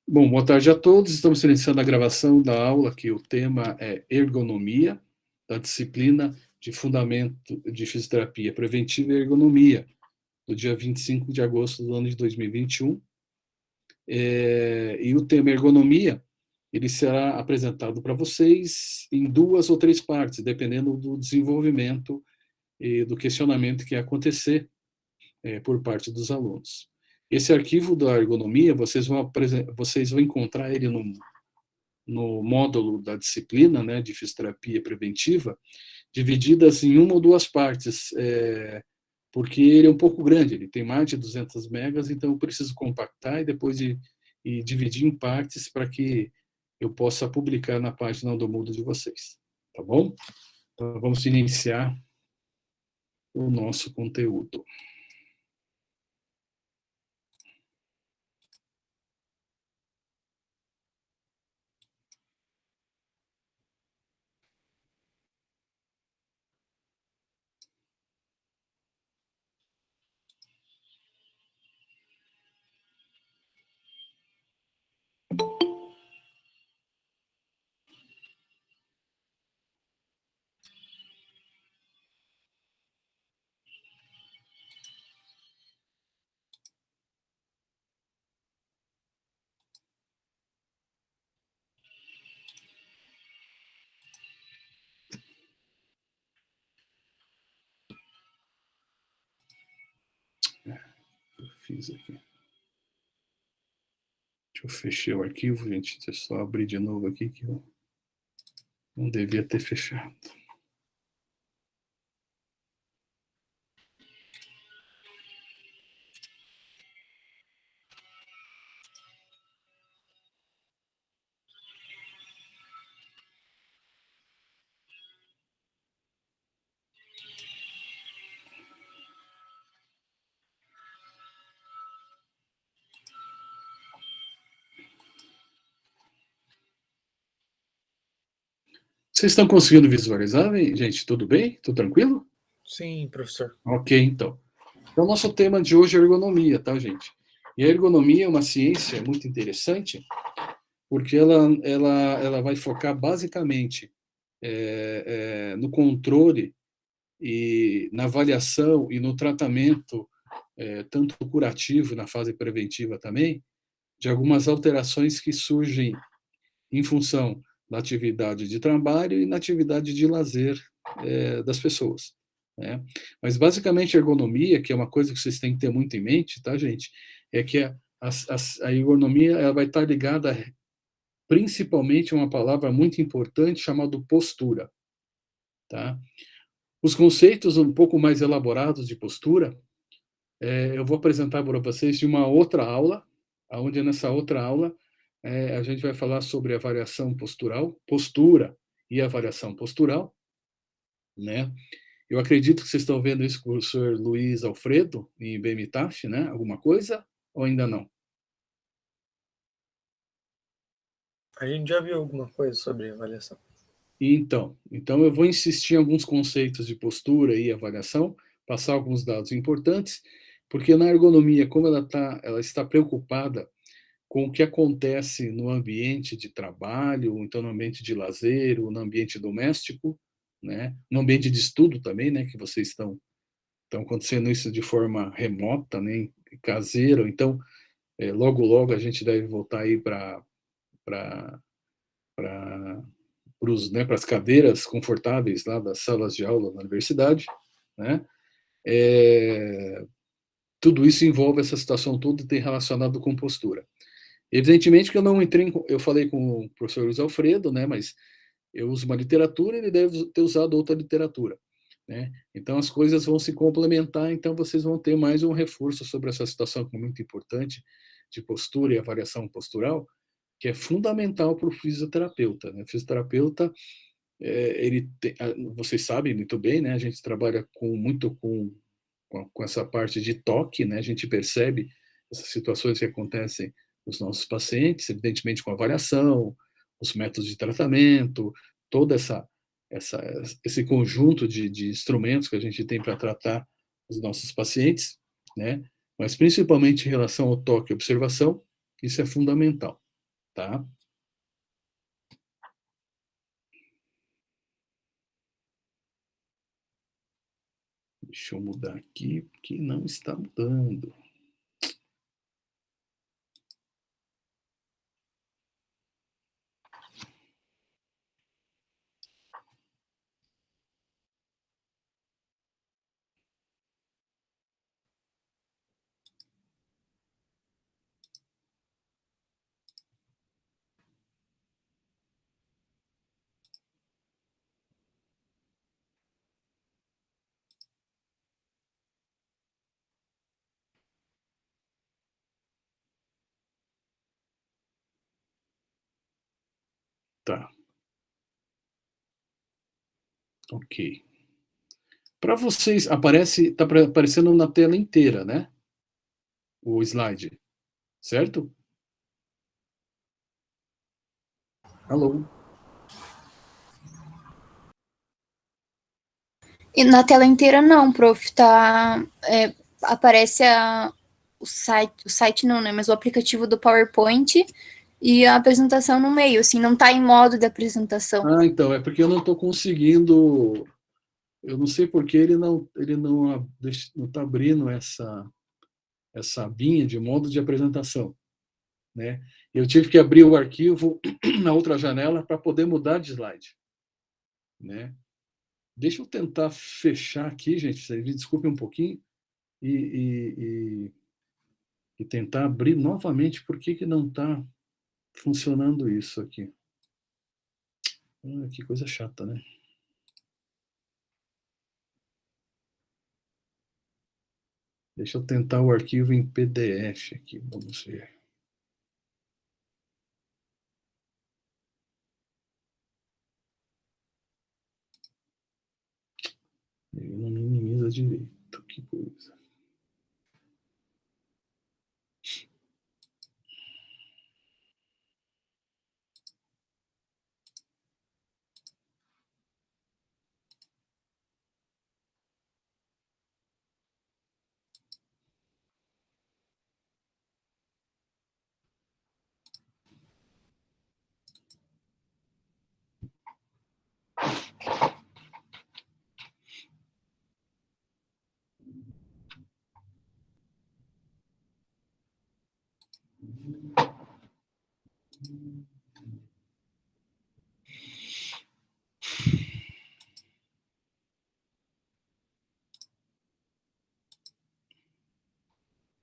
Bom, boa tarde a todos. Estamos iniciando a gravação da aula, que o tema é ergonomia, da disciplina de Fundamento de Fisioterapia Preventiva e Ergonomia, do dia 25 de agosto do ano de 2021. E o tema ergonomia, ele será apresentado para vocês em 2 ou 3 partes, dependendo do desenvolvimento e do questionamento que acontecer por parte dos alunos. Esse arquivo da ergonomia, vocês vão encontrar ele no módulo da disciplina, né, de fisioterapia preventiva, divididas em 1 ou 2 partes, porque ele é um pouco grande, ele tem mais de 200 megas, então eu preciso compactar e dividir em partes para que eu possa publicar na página do Moodle de vocês, tá bom? Então vamos iniciar o nosso conteúdo. Eu fiz aqui. Deixa eu fechar o arquivo, gente. Deixa eu só abrir de novo aqui, que eu não devia ter fechado. Vocês estão conseguindo visualizar, gente? Tudo bem? Tudo tranquilo? Sim, professor. Ok, então. Então, o nosso tema de hoje é ergonomia, tá, gente? E a ergonomia é uma ciência muito interessante, porque ela vai focar basicamente no controle e na avaliação e no tratamento, tanto curativo, na fase preventiva também, de algumas alterações que surgem em função da atividade de trabalho e na atividade de lazer das pessoas. Né? Mas, basicamente, a ergonomia, que é uma coisa que vocês têm que ter muito em mente, tá, gente? É que a ergonomia ela vai estar ligada principalmente a uma palavra muito importante chamada postura. Tá? Os conceitos um pouco mais elaborados de postura, eu vou apresentar para vocês de uma outra aula, onde nessa outra aula a gente vai falar sobre a variação postural, postura e a variação postural, né? Eu acredito que vocês estão vendo isso com o professor Luiz Alfredo, em BMTAF, né? Alguma coisa? Ou ainda não? A gente já viu alguma coisa sobre avaliação. Então eu vou insistir em alguns conceitos de postura e avaliação, passar alguns dados importantes, porque na ergonomia, como ela está preocupada com o que acontece no ambiente de trabalho, ou então no ambiente de lazer, ou no ambiente doméstico, né? No ambiente de estudo também, né? Que vocês estão acontecendo isso de forma remota, né? Caseira. Então, logo logo a gente deve voltar aí para para as cadeiras confortáveis lá das salas de aula da universidade, né? Tudo isso envolve essa situação toda e tem relacionado com postura. Evidentemente que eu não entrei, eu falei com o professor Luiz Alfredo, né, mas eu uso uma literatura e ele deve ter usado outra literatura, né? Então as coisas vão se complementar, então vocês vão ter mais um reforço sobre essa situação que é muito importante de postura e avaliação postural, que é fundamental para o fisioterapeuta, né? O fisioterapeuta, vocês sabem muito bem, né? A gente trabalha muito com essa parte de toque, né? A gente percebe essas situações que acontecem nos nossos pacientes, evidentemente com avaliação, os métodos de tratamento, todo essa, esse conjunto de instrumentos que a gente tem para tratar os nossos pacientes, né? Mas principalmente em relação ao toque e observação, isso é fundamental, tá? Deixa eu mudar aqui, porque não está mudando. Tá. Ok. Para vocês, está aparecendo na tela inteira, né? O slide, certo? Alô? E na tela inteira não, prof. Aparece o site não, né? Mas o aplicativo do PowerPoint e a apresentação no meio, assim, não está em modo de apresentação. Ah, então, é porque eu não estou conseguindo. Eu não sei porque ele não está abrindo essa abinha de modo de apresentação, né? Eu tive que abrir o arquivo na outra janela para poder mudar de slide, né? Deixa eu tentar fechar aqui, gente. Me desculpe um pouquinho e tentar abrir novamente. Por que não está funcionando isso aqui? Que coisa chata, né? Deixa eu tentar o arquivo em PDF aqui. Vamos ver. Ele não minimiza direito. Que coisa.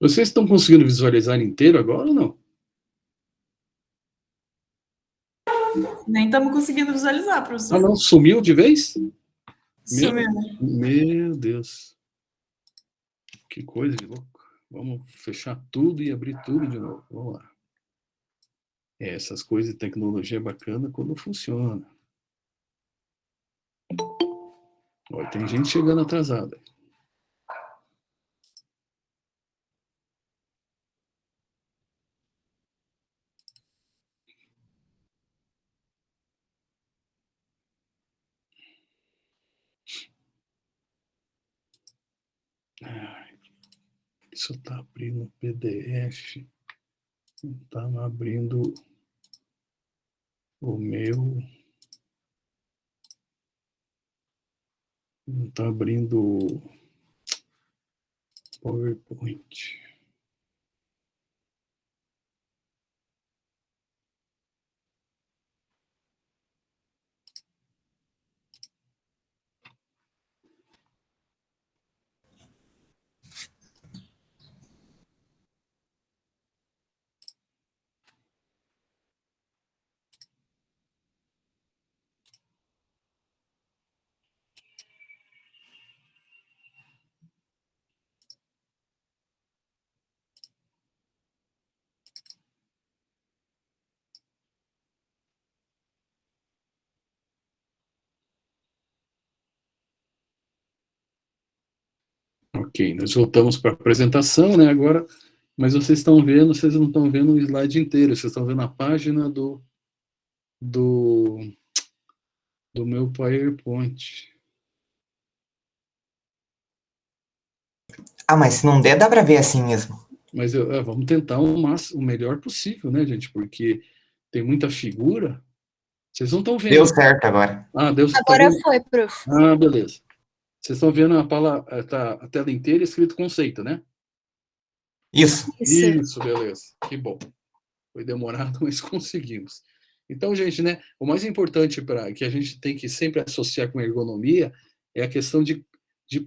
Vocês estão conseguindo visualizar inteiro agora ou não? Nem estamos conseguindo visualizar, professor. Ah, não? Sumiu de vez? Sumiu. Meu Deus. Que coisa de louco. Vamos fechar tudo e abrir tudo de novo. Vamos lá. Essas coisas de tecnologia é bacana quando funciona. Olha, tem gente chegando atrasada. Isso está abrindo PDF. Não está abrindo o meu. Não está abrindo o PowerPoint. Ok, nós voltamos para a apresentação, né? Agora, mas vocês estão vendo, vocês não estão vendo o slide inteiro, vocês estão vendo a página do meu PowerPoint. Ah, mas se não der, dá para ver assim mesmo. Mas vamos tentar o melhor possível, né, gente? Porque tem muita figura. Vocês não estão vendo. Deu certo agora. Deu certo. Agora foi, prof. Beleza. Vocês estão vendo a tela inteira escrito conceito, né? Isso. Isso, beleza. Que bom. Foi demorado, mas conseguimos. Então, gente, né, o mais importante que a gente tem que sempre associar com ergonomia é a questão de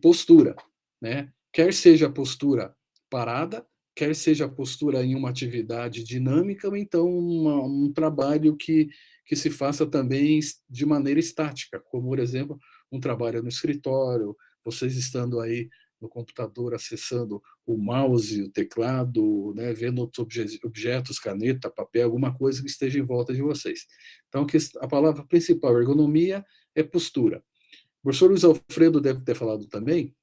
postura, né? Quer seja a postura parada, quer seja a postura em uma atividade dinâmica, ou então um trabalho que se faça também de maneira estática, como, por exemplo, um trabalho no escritório, vocês estando aí no computador acessando o mouse, o teclado, né, vendo outros objetos, caneta, papel, alguma coisa que esteja em volta de vocês. Então, a palavra principal, ergonomia, é postura. O professor Luiz Alfredo deve ter falado também,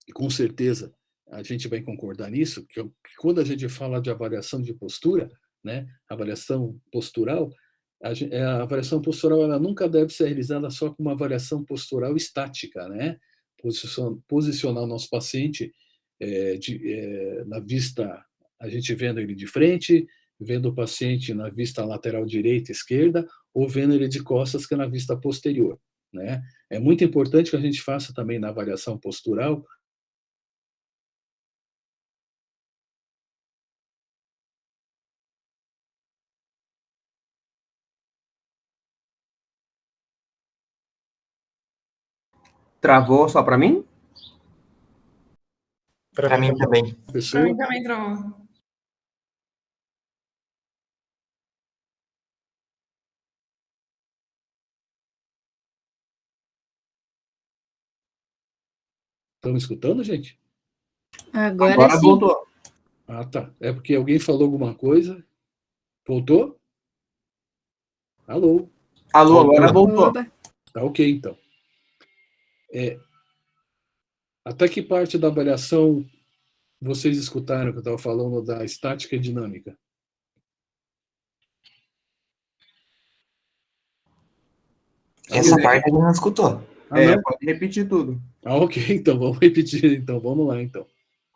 e com certeza a gente vai concordar nisso, que quando a gente fala de avaliação de postura, né, avaliação postural, a avaliação postural ela nunca deve ser realizada só com uma avaliação postural estática, né? Posicionar o nosso paciente na vista, a gente vendo ele de frente, vendo o paciente na vista lateral direita e esquerda, ou vendo ele de costas, que é na vista posterior, né? É muito importante que a gente faça também na avaliação postural Travou só para mim? Para mim também. Pra mim também travou. Estão me escutando, gente? Agora sim. Voltou. Tá. É porque alguém falou alguma coisa. Voltou? Alô? Alô, agora voltou. Oba. Tá ok, então. Até que parte da avaliação vocês escutaram que eu estava falando da estática e dinâmica? Essa parte a gente não escutou. Não? Pode repetir tudo. Ok, então vamos repetir. Então vamos lá, então.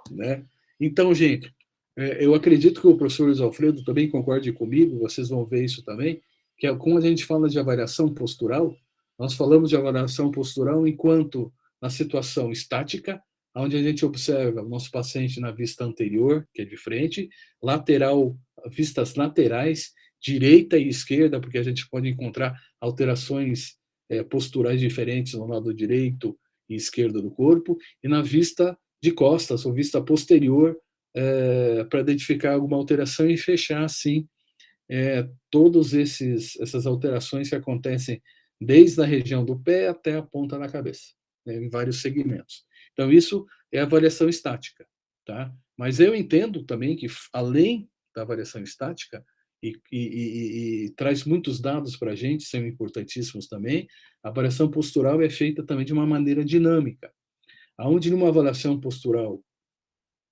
Né? Então, gente, eu acredito que o professor Luiz Alfredo também concorde comigo, vocês vão ver isso também, que quando a gente fala de avaliação postural, nós falamos de avaliação postural enquanto na situação estática, onde a gente observa o nosso paciente na vista anterior, que é de frente, lateral, vistas laterais, direita e esquerda, porque a gente pode encontrar alterações posturais diferentes no lado direito e esquerdo do corpo, e na vista de costas, ou vista posterior, para identificar alguma alteração e fechar, assim, todas essas alterações que acontecem desde a região do pé até a ponta da cabeça, né, em vários segmentos. Então, isso é avaliação estática, tá? Mas eu entendo também que, além da avaliação estática, e traz muitos dados para a gente, são importantíssimos também, a avaliação postural é feita também de uma maneira dinâmica, onde numa avaliação postural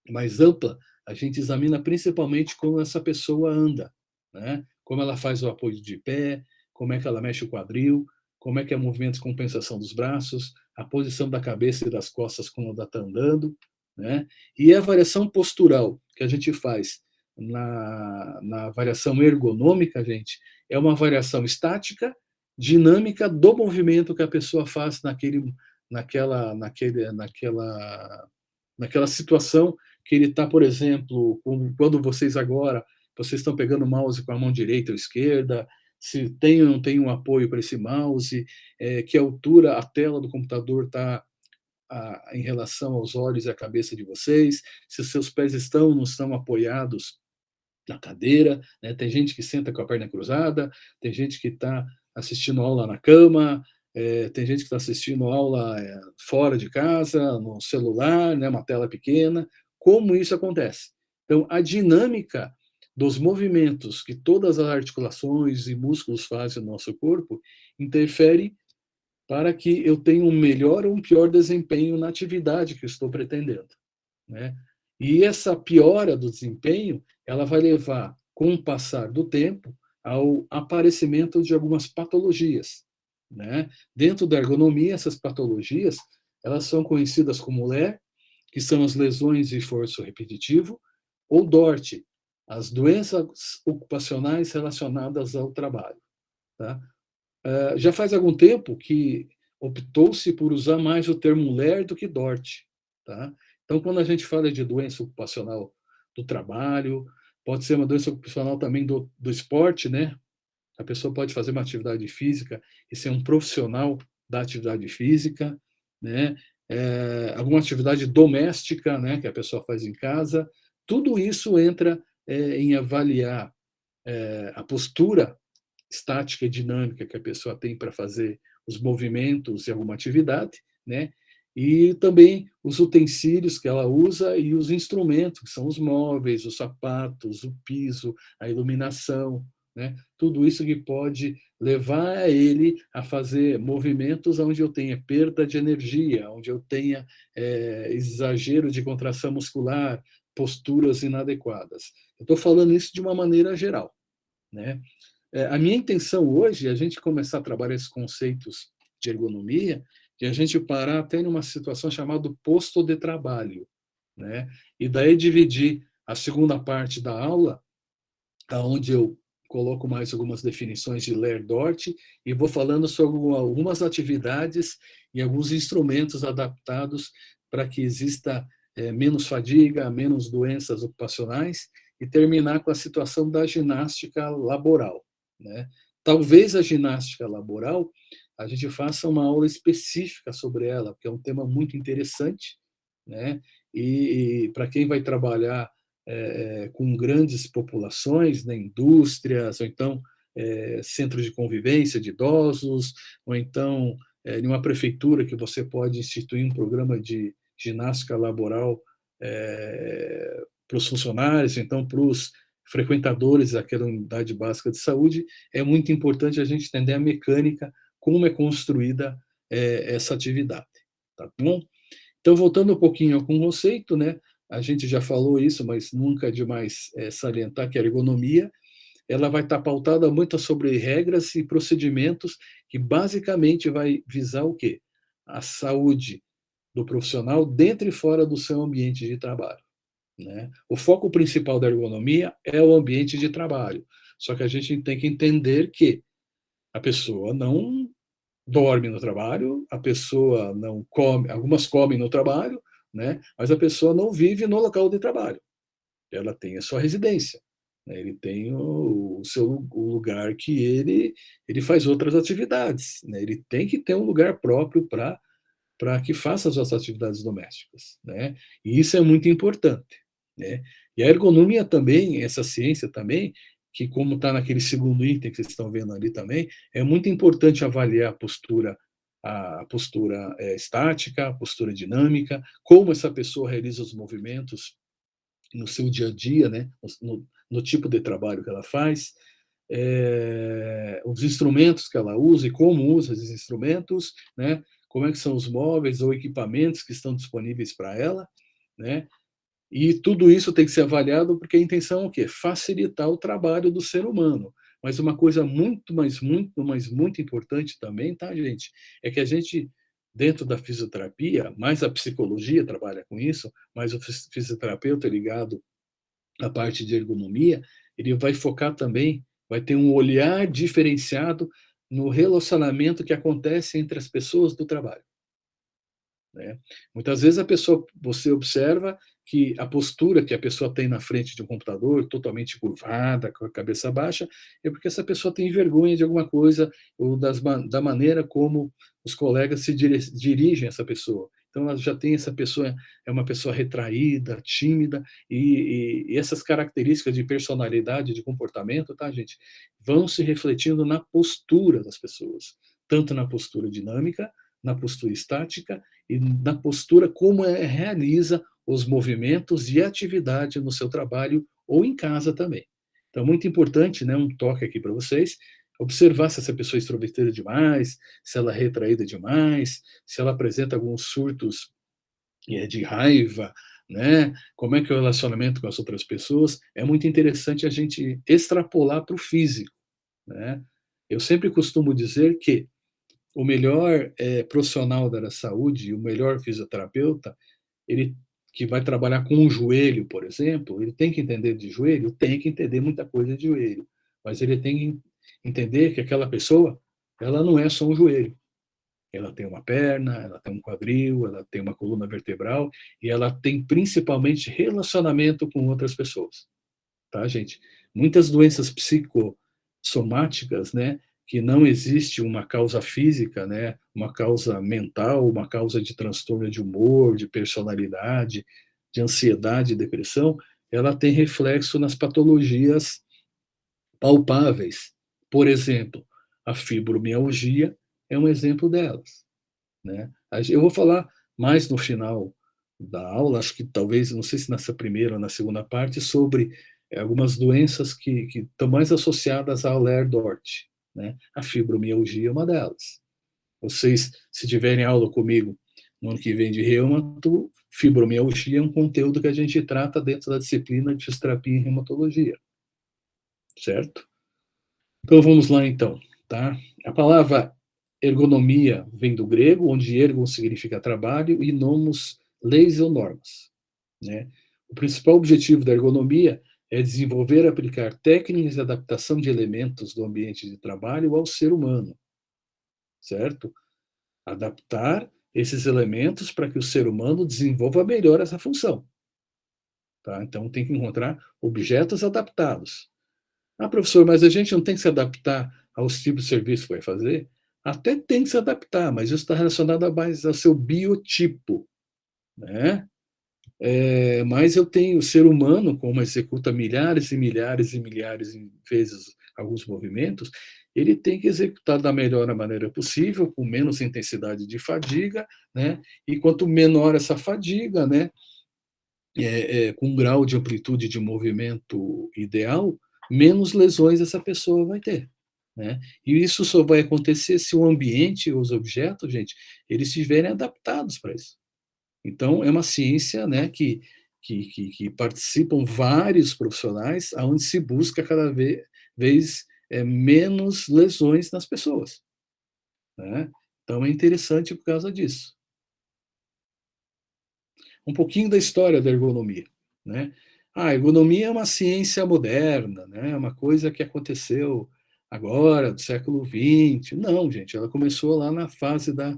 mais ampla, a gente examina principalmente como essa pessoa anda, né? Como ela faz o apoio de pé, como é que ela mexe o quadril, como é que é o movimento de compensação dos braços, a posição da cabeça e das costas quando ela está andando, né? E a avaliação postural que a gente faz na avaliação ergonômica, gente, é uma avaliação estática, dinâmica do movimento que a pessoa faz naquela situação que ele está, por exemplo, quando vocês estão pegando o mouse com a mão direita ou esquerda, se tem ou não tem um apoio para esse mouse, que altura a tela do computador está em relação aos olhos e à cabeça de vocês, se os seus pés estão ou não estão apoiados na cadeira, né? Tem gente que senta com a perna cruzada, tem gente que está assistindo aula na cama, tem gente que está assistindo aula fora de casa, no celular, né, uma tela pequena. Como isso acontece? Então, a dinâmica dos movimentos que todas as articulações e músculos fazem no nosso corpo interfere para que eu tenha um melhor ou um pior desempenho na atividade que eu estou pretendendo, né? E essa piora do desempenho, ela vai levar, com o passar do tempo, ao aparecimento de algumas patologias, né? Dentro da ergonomia, essas patologias, elas são conhecidas como LER, que são as lesões de esforço repetitivo, ou DORT, as doenças ocupacionais relacionadas ao trabalho. Tá? Já faz algum tempo que optou-se por usar mais o termo LER do que DORT. Tá? Então, quando a gente fala de doença ocupacional do trabalho, pode ser uma doença ocupacional também do esporte, né? A pessoa pode fazer uma atividade física e ser um profissional da atividade física, né? Alguma atividade doméstica, né, que a pessoa faz em casa. Tudo isso entra em avaliar a postura estática e dinâmica que a pessoa tem para fazer os movimentos e alguma atividade, né? E também os utensílios que ela usa e os instrumentos, que são os móveis, os sapatos, o piso, a iluminação, né? Tudo isso que pode levar a ele a fazer movimentos onde eu tenha perda de energia, onde eu tenha exagero de contração muscular, posturas inadequadas. Eu estou falando isso de uma maneira geral, né? A minha intenção hoje é a gente começar a trabalhar esses conceitos de ergonomia e a gente parar até numa situação chamada posto de trabalho, né? E daí dividir a segunda parte da aula, onde eu coloco mais algumas definições de LER-DORT e vou falando sobre algumas atividades e alguns instrumentos adaptados para que exista menos fadiga, menos doenças ocupacionais e terminar com a situação da ginástica laboral, né? Talvez a ginástica laboral a gente faça uma aula específica sobre ela, porque é um tema muito interessante, né? E para quem vai trabalhar com grandes populações, né, indústrias, ou então centros de convivência de idosos, ou então em uma prefeitura que você pode instituir um programa de ginástica laboral para os funcionários, então para os frequentadores daquela unidade básica de saúde, é muito importante a gente entender a mecânica, como é construída essa atividade. Tá bom? Então, voltando um pouquinho ao conceito, né? A gente já falou isso, mas nunca é demais salientar que a ergonomia ela vai estar pautada muito sobre regras e procedimentos que basicamente vai visar o quê? A saúde do profissional dentro e fora do seu ambiente de trabalho, né? O foco principal da ergonomia é o ambiente de trabalho, só que a gente tem que entender que a pessoa não dorme no trabalho, a pessoa não come, algumas comem no trabalho, né? Mas a pessoa não vive no local de trabalho. Ela tem a sua residência, né? Ele tem o lugar que ele faz outras atividades, né? Ele tem que ter um lugar próprio para que faça as suas atividades domésticas, né? E isso é muito importante, né? E a ergonomia também, essa ciência também, que como está naquele segundo item que vocês estão vendo ali também, é muito importante avaliar a postura estática, a postura dinâmica, como essa pessoa realiza os movimentos no seu dia a dia, né? No tipo de trabalho que ela faz, os instrumentos que ela usa e como usa esses instrumentos, né? Como é que são os móveis ou equipamentos que estão disponíveis para ela, né? E tudo isso tem que ser avaliado porque a intenção é o quê? Facilitar o trabalho do ser humano. Mas uma coisa muito, mas muito, mas muito importante também, tá, gente? É que a gente, dentro da fisioterapia, mais a psicologia trabalha com isso, mas o fisioterapeuta ligado à parte de ergonomia, ele vai focar também, vai ter um olhar diferenciado no relacionamento que acontece entre as pessoas do trabalho, né? Muitas vezes você observa que a postura que a pessoa tem na frente de um computador, totalmente curvada, com a cabeça baixa, é porque essa pessoa tem vergonha de alguma coisa ou da maneira como os colegas se dirigem a essa pessoa. Então, ela já tem essa pessoa, é uma pessoa retraída, tímida, e essas características de personalidade, de comportamento, tá, gente, vão se refletindo na postura das pessoas, tanto na postura dinâmica, na postura estática e na postura como realiza os movimentos e atividade no seu trabalho ou em casa também. Então, muito importante, né, um toque aqui para vocês, observar se essa pessoa é extrovertida demais, se ela é retraída demais, se ela apresenta alguns surtos de raiva, né? Como é que é o relacionamento com as outras pessoas. É muito interessante a gente extrapolar para o físico, né? Eu sempre costumo dizer que o melhor profissional da saúde, o melhor fisioterapeuta, ele que vai trabalhar com o joelho, por exemplo, ele tem que entender de joelho? Tem que entender muita coisa de joelho, mas ele tem que entender que aquela pessoa, ela não é só um joelho. Ela tem uma perna, ela tem um quadril, ela tem uma coluna vertebral e ela tem principalmente relacionamento com outras pessoas, tá, gente? Muitas doenças psicossomáticas, né, que não existe uma causa física, né, uma causa mental, uma causa de transtorno de humor, de personalidade, de ansiedade e depressão, ela tem reflexo nas patologias palpáveis. Por exemplo, a fibromialgia é um exemplo delas, né? Eu vou falar mais no final da aula, acho que talvez, não sei se nessa primeira ou na segunda parte, sobre algumas doenças que estão mais associadas ao Ler-Dort, né? A fibromialgia é uma delas. Vocês, se tiverem aula comigo no ano que vem de reumato, fibromialgia é um conteúdo que a gente trata dentro da disciplina de fisioterapia em reumatologia, certo? Então vamos lá então, tá? A palavra ergonomia vem do grego, onde ergon significa trabalho e nomos, leis ou normas, né? O principal objetivo da ergonomia é desenvolver e aplicar técnicas de adaptação de elementos do ambiente de trabalho ao ser humano, certo? Adaptar esses elementos para que o ser humano desenvolva melhor essa função, tá? Então tem que encontrar objetos adaptados. Ah, professor, mas a gente não tem que se adaptar aos tipos de serviço que vai fazer? Até tem que se adaptar, mas isso está relacionado mais ao seu biotipo, né? Mas eu tenho o ser humano, como executa milhares e milhares e milhares de vezes alguns movimentos, ele tem que executar da melhor maneira possível, com menos intensidade de fadiga, né? E quanto menor essa fadiga, né? Com um grau de amplitude de movimento ideal, menos lesões essa pessoa vai ter, né? E isso só vai acontecer se o ambiente e os objetos, gente, eles estiverem adaptados para isso. Então, é uma ciência, né, que participam vários profissionais, onde se busca cada vez menos lesões nas pessoas, né? Então, é interessante por causa disso. Um pouquinho da história da ergonomia, né? A ergonomia é uma ciência moderna, né? É uma coisa que aconteceu agora, do século XX. Não, gente, ela começou lá na fase da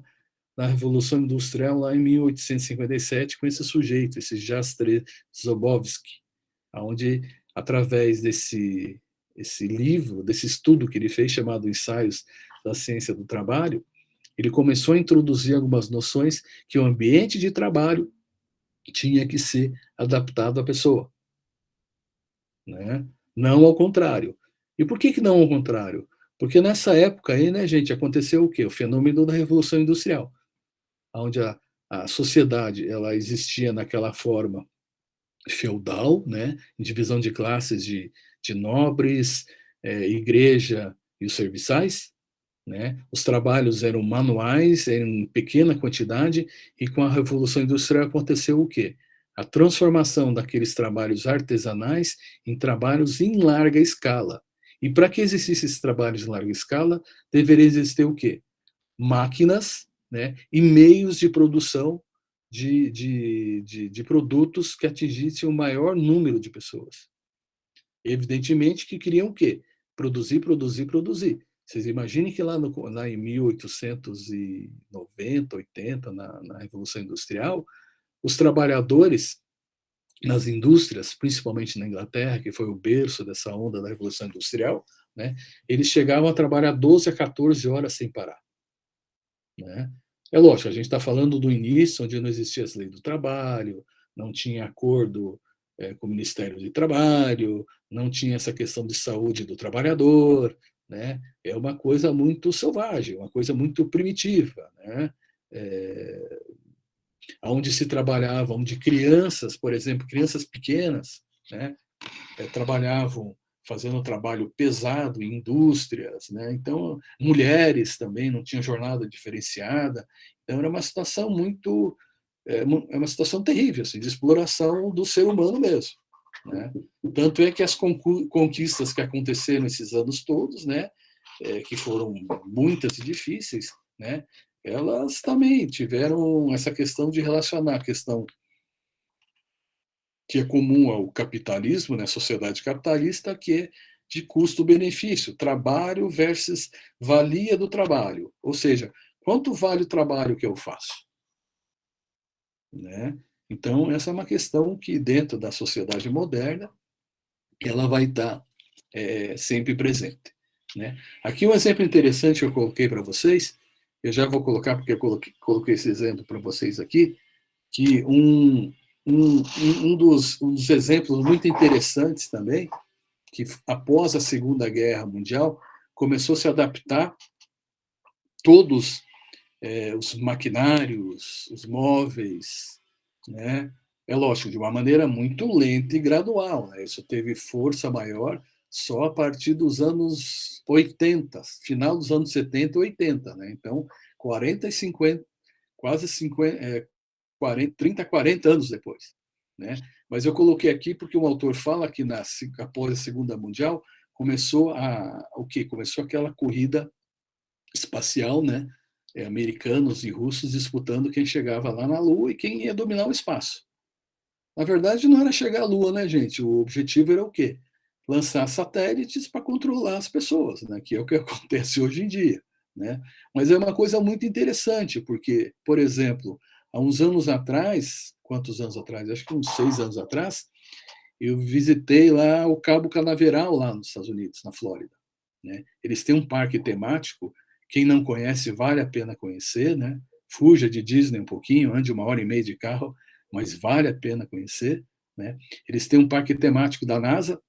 Revolução Industrial, lá em 1857, com esse sujeito, esse Jastre Zobowski, onde, através desse livro, desse estudo que ele fez, chamado Ensaios da Ciência do Trabalho, ele começou a introduzir algumas noções que o ambiente de trabalho tinha que ser adaptado à pessoa, né? Não ao contrário. E por que não ao contrário? Porque nessa época aí, né, gente, aconteceu o quê? O fenômeno da Revolução Industrial, onde a sociedade ela existia naquela forma feudal, né, divisão de classes de nobres, igreja e os serviçais, né? Os trabalhos eram manuais, em pequena quantidade, e com a Revolução Industrial aconteceu o quê? A transformação daqueles trabalhos artesanais em trabalhos em larga escala. E para que existissem esses trabalhos em larga escala, deveria existir o quê? Máquinas, né, e meios de produção de produtos que atingissem o maior número de pessoas. Evidentemente que queriam o quê? Produzir, produzir, produzir. Vocês imaginem que lá em 1890, 80, na Revolução Industrial, os trabalhadores nas indústrias, principalmente na Inglaterra, que foi o berço dessa onda da Revolução Industrial, né, eles chegavam a trabalhar 12 a 14 horas sem parar, né? É lógico, a gente está falando do início, onde não existia as leis do trabalho, não tinha acordo com o Ministério do Trabalho, não tinha essa questão de saúde do trabalhador, né? É uma coisa muito selvagem, uma coisa muito primitiva, né? Onde se trabalhava, onde crianças, por exemplo, crianças pequenas, né, trabalhavam fazendo trabalho pesado em indústrias, né? Então, mulheres também não tinham jornada diferenciada. Então, era uma situação muito... É uma situação terrível, assim, de exploração do ser humano mesmo, né? Tanto é que as conquistas que aconteceram esses anos todos, né, que foram muitas e difíceis, né, elas também tiveram essa questão de relacionar a questão que é comum ao capitalismo, né, sociedade capitalista, que é de custo-benefício, trabalho versus valia do trabalho. Ou seja, quanto vale o trabalho que eu faço? Né? Então, essa é uma questão que, dentro da sociedade moderna, ela vai estar sempre presente. Né? Aqui um exemplo interessante que eu coloquei para vocês, eu já vou colocar, porque eu coloquei esse exemplo para vocês aqui, que um dos exemplos muito interessantes também, que após a Segunda Guerra Mundial, começou a se adaptar todos os maquinários, os móveis, né? É lógico, de uma maneira muito lenta e gradual. Né? Isso teve força maior só a partir dos anos 80, final dos anos 70 e 80. Né? Então, 40 e 50, quase 50, 30, 40 anos depois. Né? Mas eu coloquei aqui porque um autor fala que após a Segunda Mundial começou o quê? Começou aquela corrida espacial, né? Americanos e russos disputando quem chegava lá na Lua e quem ia dominar o espaço. Na verdade, não era chegar à Lua, né, gente? O objetivo era o quê? Lançar satélites para controlar as pessoas, né? Que é o que acontece hoje em dia. Né? Mas é uma coisa muito interessante, porque, por exemplo, há uns anos atrás, quantos anos atrás? Acho que uns 6 anos atrás, eu visitei lá o Cabo Canaveral, lá nos Estados Unidos, na Flórida. Né? Eles têm um parque temático, quem não conhece, vale a pena conhecer, né? Fuja de Disney um pouquinho, ande 1h30 de carro, mas vale a pena conhecer. Né? Eles têm um parque temático da NASA,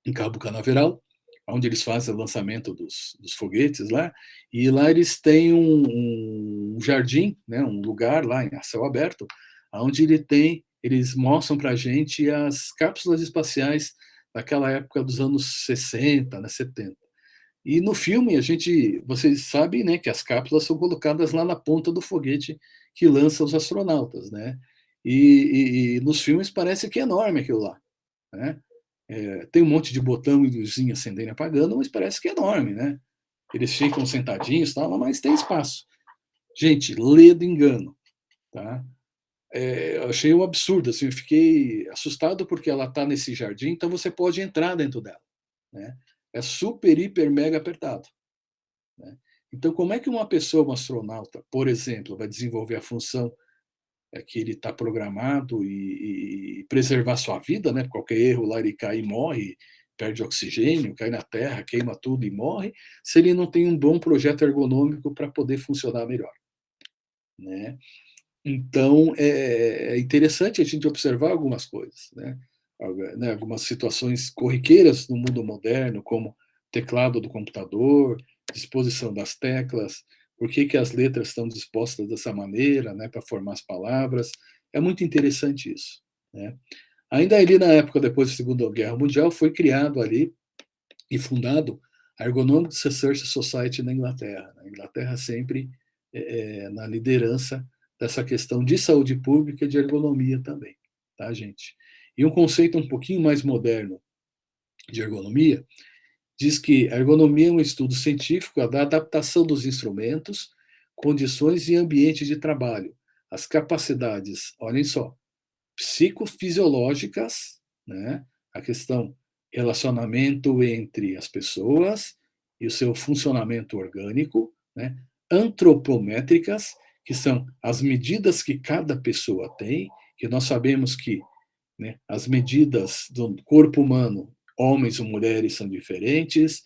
em Cabo Canaveral, onde eles fazem o lançamento dos foguetes lá, e lá eles têm um jardim, né, um lugar lá em céu aberto, onde eles mostram para a gente as cápsulas espaciais daquela época dos anos 60, né, 70. E no filme, vocês sabem, né, que as cápsulas são colocadas lá na ponta do foguete que lança os astronautas, né? E nos filmes parece que é enorme aquilo lá, né? Tem um monte de botão e luzinha acendendo e apagando, mas parece que é enorme, né? Eles ficam sentadinhos, tal, mas tem espaço. Gente, ledo engano, tá? Eu achei um absurdo, assim, eu fiquei assustado porque ela está nesse jardim, então você pode entrar dentro dela, né? É super, hiper, mega apertado. Né? Então, como é que uma pessoa, um astronauta, por exemplo, vai desenvolver a função que ele está programado e preservar sua vida, né? Qualquer erro lá ele cai e morre, perde oxigênio, cai na terra, queima tudo e morre, se ele não tem um bom projeto ergonômico para poder funcionar melhor. Né? Então, é interessante a gente observar algumas coisas, né? Algumas situações corriqueiras no mundo moderno, como teclado do computador, disposição das teclas, por que as letras estão dispostas dessa maneira, né, para formar as palavras. É muito interessante isso. Né? Ainda ali na época, depois da Segunda Guerra Mundial, foi criado ali e fundado a Ergonomics Research Society na Inglaterra. A Inglaterra sempre na liderança dessa questão de saúde pública e de ergonomia também, tá, gente? E um conceito um pouquinho mais moderno de ergonomia diz que a ergonomia é um estudo científico da adaptação dos instrumentos, condições e ambiente de trabalho, as capacidades, olhem só, psicofisiológicas, né? A questão relacionamento entre as pessoas e o seu funcionamento orgânico, né? Antropométricas, que são as medidas que cada pessoa tem, que nós sabemos que, né, as medidas do corpo humano, homens ou mulheres, são diferentes,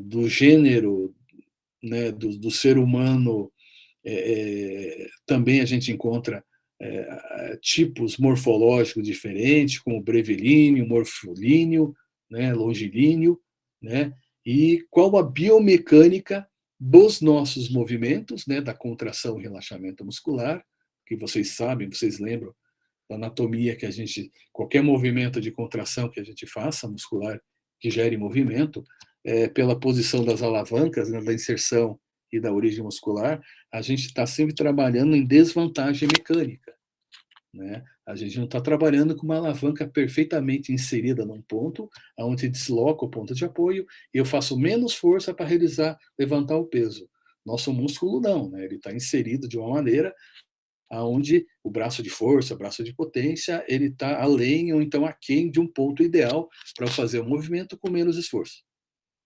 do gênero, né, do ser humano, também a gente encontra tipos morfológicos diferentes, como brevilíneo, morfolíneo, né, longilíneo, né, e qual a biomecânica dos nossos movimentos, né, da contração e relaxamento muscular, que vocês sabem, vocês lembram da anatomia que qualquer movimento de contração que a gente faça, muscular, que gere movimento, pela posição das alavancas, né, da inserção e da origem muscular, a gente está sempre trabalhando em desvantagem mecânica. Né? A gente não está trabalhando com uma alavanca perfeitamente inserida num ponto, onde desloca o ponto de apoio, e eu faço menos força para levantar o peso. Nosso músculo não, né? Ele está inserido de uma maneira aonde o braço de força, o braço de potência, ele está além ou então aquém de um ponto ideal para fazer o movimento com menos esforço.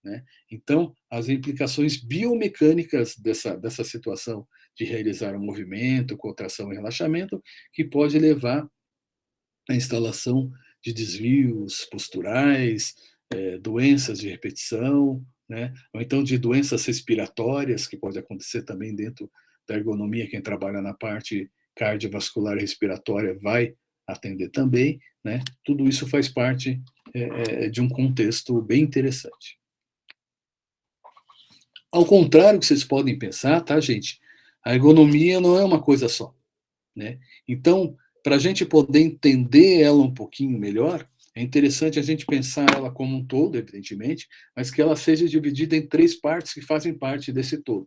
Né? Então, as implicações biomecânicas dessa situação de realizar um movimento, contração e relaxamento, que pode levar à instalação de desvios posturais, doenças de repetição, né? Ou então de doenças respiratórias, que pode acontecer também dentro da ergonomia. Quem trabalha na parte cardiovascular e respiratória vai atender também, né? Tudo isso faz parte de um contexto bem interessante. Ao contrário do que vocês podem pensar, tá, gente? A ergonomia não é uma coisa só, né? Então, para a gente poder entender ela um pouquinho melhor, é interessante a gente pensar ela como um todo, evidentemente, mas que ela seja dividida em 3 partes que fazem parte desse todo,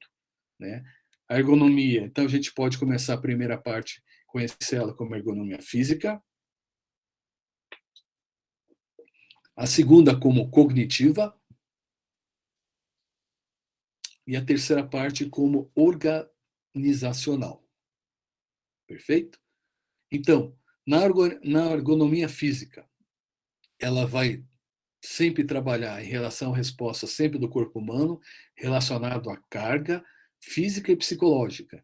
né? A ergonomia, então a gente pode começar a primeira parte, conhecer ela como ergonomia física. A segunda como cognitiva. E a terceira parte como organizacional. Perfeito? Então, na ergonomia física, ela vai sempre trabalhar em relação à resposta sempre do corpo humano, relacionado à carga física e psicológica.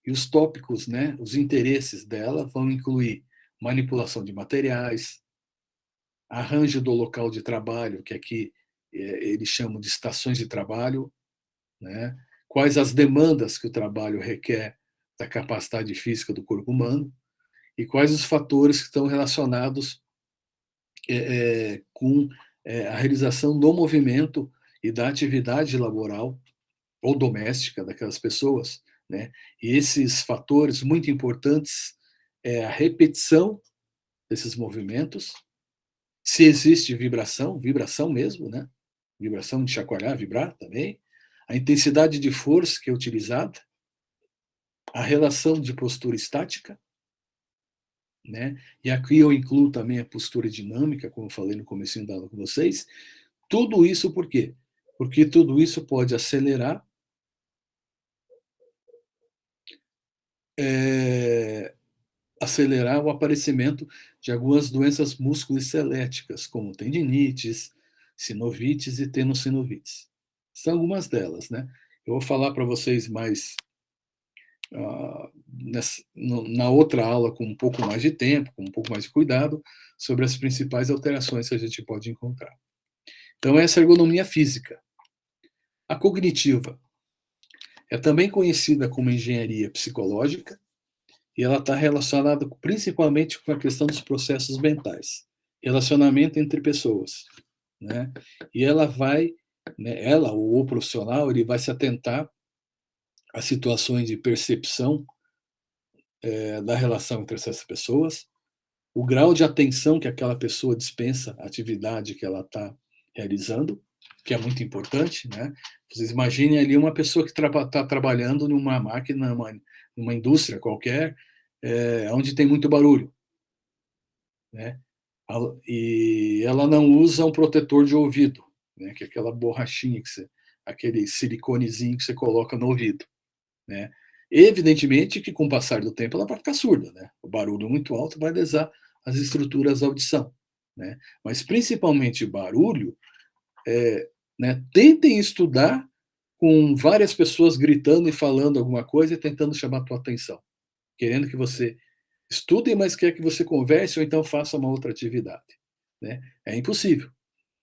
E os tópicos, né, os interesses dela vão incluir manipulação de materiais, arranjo do local de trabalho, que aqui eles chamam de estações de trabalho, né? Quais as demandas que o trabalho requer da capacidade física do corpo humano e quais os fatores que estão relacionados com a realização do movimento e da atividade laboral ou doméstica daquelas pessoas, né? E esses fatores muito importantes é a repetição desses movimentos, se existe vibração mesmo, né? Vibração de chacoalhar, vibrar também, a intensidade de força que é utilizada, a relação de postura estática, né? E aqui eu incluo também a postura dinâmica, como eu falei no comecinho da aula com vocês. Tudo isso por quê? Porque tudo isso pode acelerar o aparecimento de algumas doenças musculoesqueléticas, como tendinites, sinovites e tenossinovites. São algumas delas, né? Eu vou falar para vocês mais na outra aula com um pouco mais de tempo, com um pouco mais de cuidado, sobre as principais alterações que a gente pode encontrar. Então, essa é a ergonomia física. A cognitiva é também conhecida como engenharia psicológica, e ela está relacionada principalmente com a questão dos processos mentais, relacionamento entre pessoas, né? E ela vai, né, ela ou o profissional, ele vai se atentar a situações de percepção da relação entre essas pessoas, o grau de atenção que aquela pessoa dispensa à atividade que ela está realizando, que é muito importante, né? Vocês imaginem ali uma pessoa que está trabalhando numa máquina, numa indústria qualquer, onde tem muito barulho, né? E ela não usa um protetor de ouvido, né? Que é aquela borrachinha aquele siliconezinho que você coloca no ouvido, né? Evidentemente que com o passar do tempo ela vai ficar surda, né? O barulho muito alto vai lesar as estruturas da audição, né? Mas principalmente barulho, né? Tentem estudar com várias pessoas gritando e falando alguma coisa e tentando chamar a tua atenção, querendo que você estude, mas quer que você converse ou então faça uma outra atividade, né? É impossível.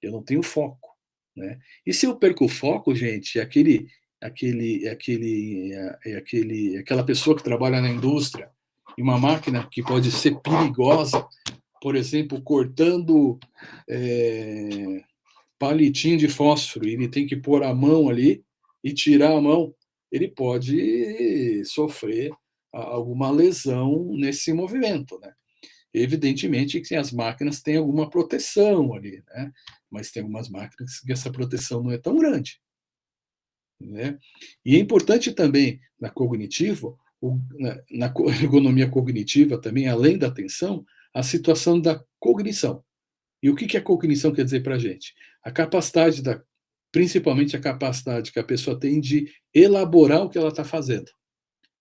Eu não tenho foco, né? E se eu perco o foco, gente, aquela pessoa que trabalha na indústria e uma máquina que pode ser perigosa, por exemplo, cortando palitinho de fósforo, e ele tem que pôr a mão ali e tirar a mão, ele pode sofrer alguma lesão nesse movimento, né? Evidentemente que as máquinas têm alguma proteção ali, né? Mas tem algumas máquinas que essa proteção não é tão grande, né? E é importante também na cognitiva, na ergonomia cognitiva também, além da atenção, a situação da cognição. E o que a cognição quer dizer para a gente? A capacidade principalmente a capacidade que a pessoa tem de elaborar o que ela está fazendo,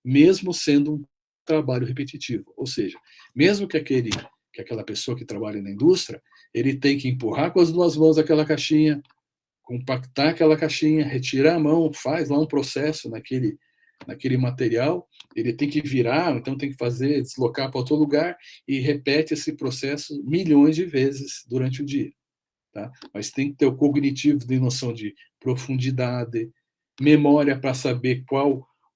mesmo sendo um trabalho repetitivo. Ou seja, mesmo que aquela pessoa que trabalha na indústria, ele tem que empurrar com as duas mãos aquela caixinha, compactar aquela caixinha, retirar a mão, faz lá um processo naquele material, ele tem que virar, então tem que fazer, deslocar para outro lugar e repete esse processo milhões de vezes durante o dia. Tá? Mas tem que ter o cognitivo de noção de profundidade, memória para saber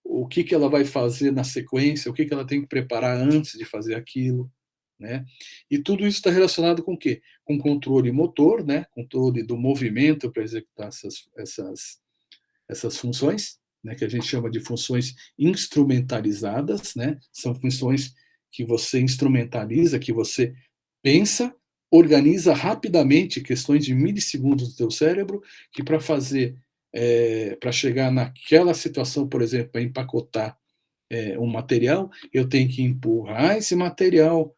o que ela vai fazer na sequência, o que ela tem que preparar antes de fazer aquilo. Né? E tudo isso está relacionado com o quê? Com controle motor, né? Controle do movimento para executar essas funções, né? Que a gente chama de funções instrumentalizadas, né? São funções que você instrumentaliza, que você pensa, organiza rapidamente, questões de milissegundos do teu cérebro, que para chegar naquela situação, por exemplo, para empacotar um material, eu tenho que empurrar esse material,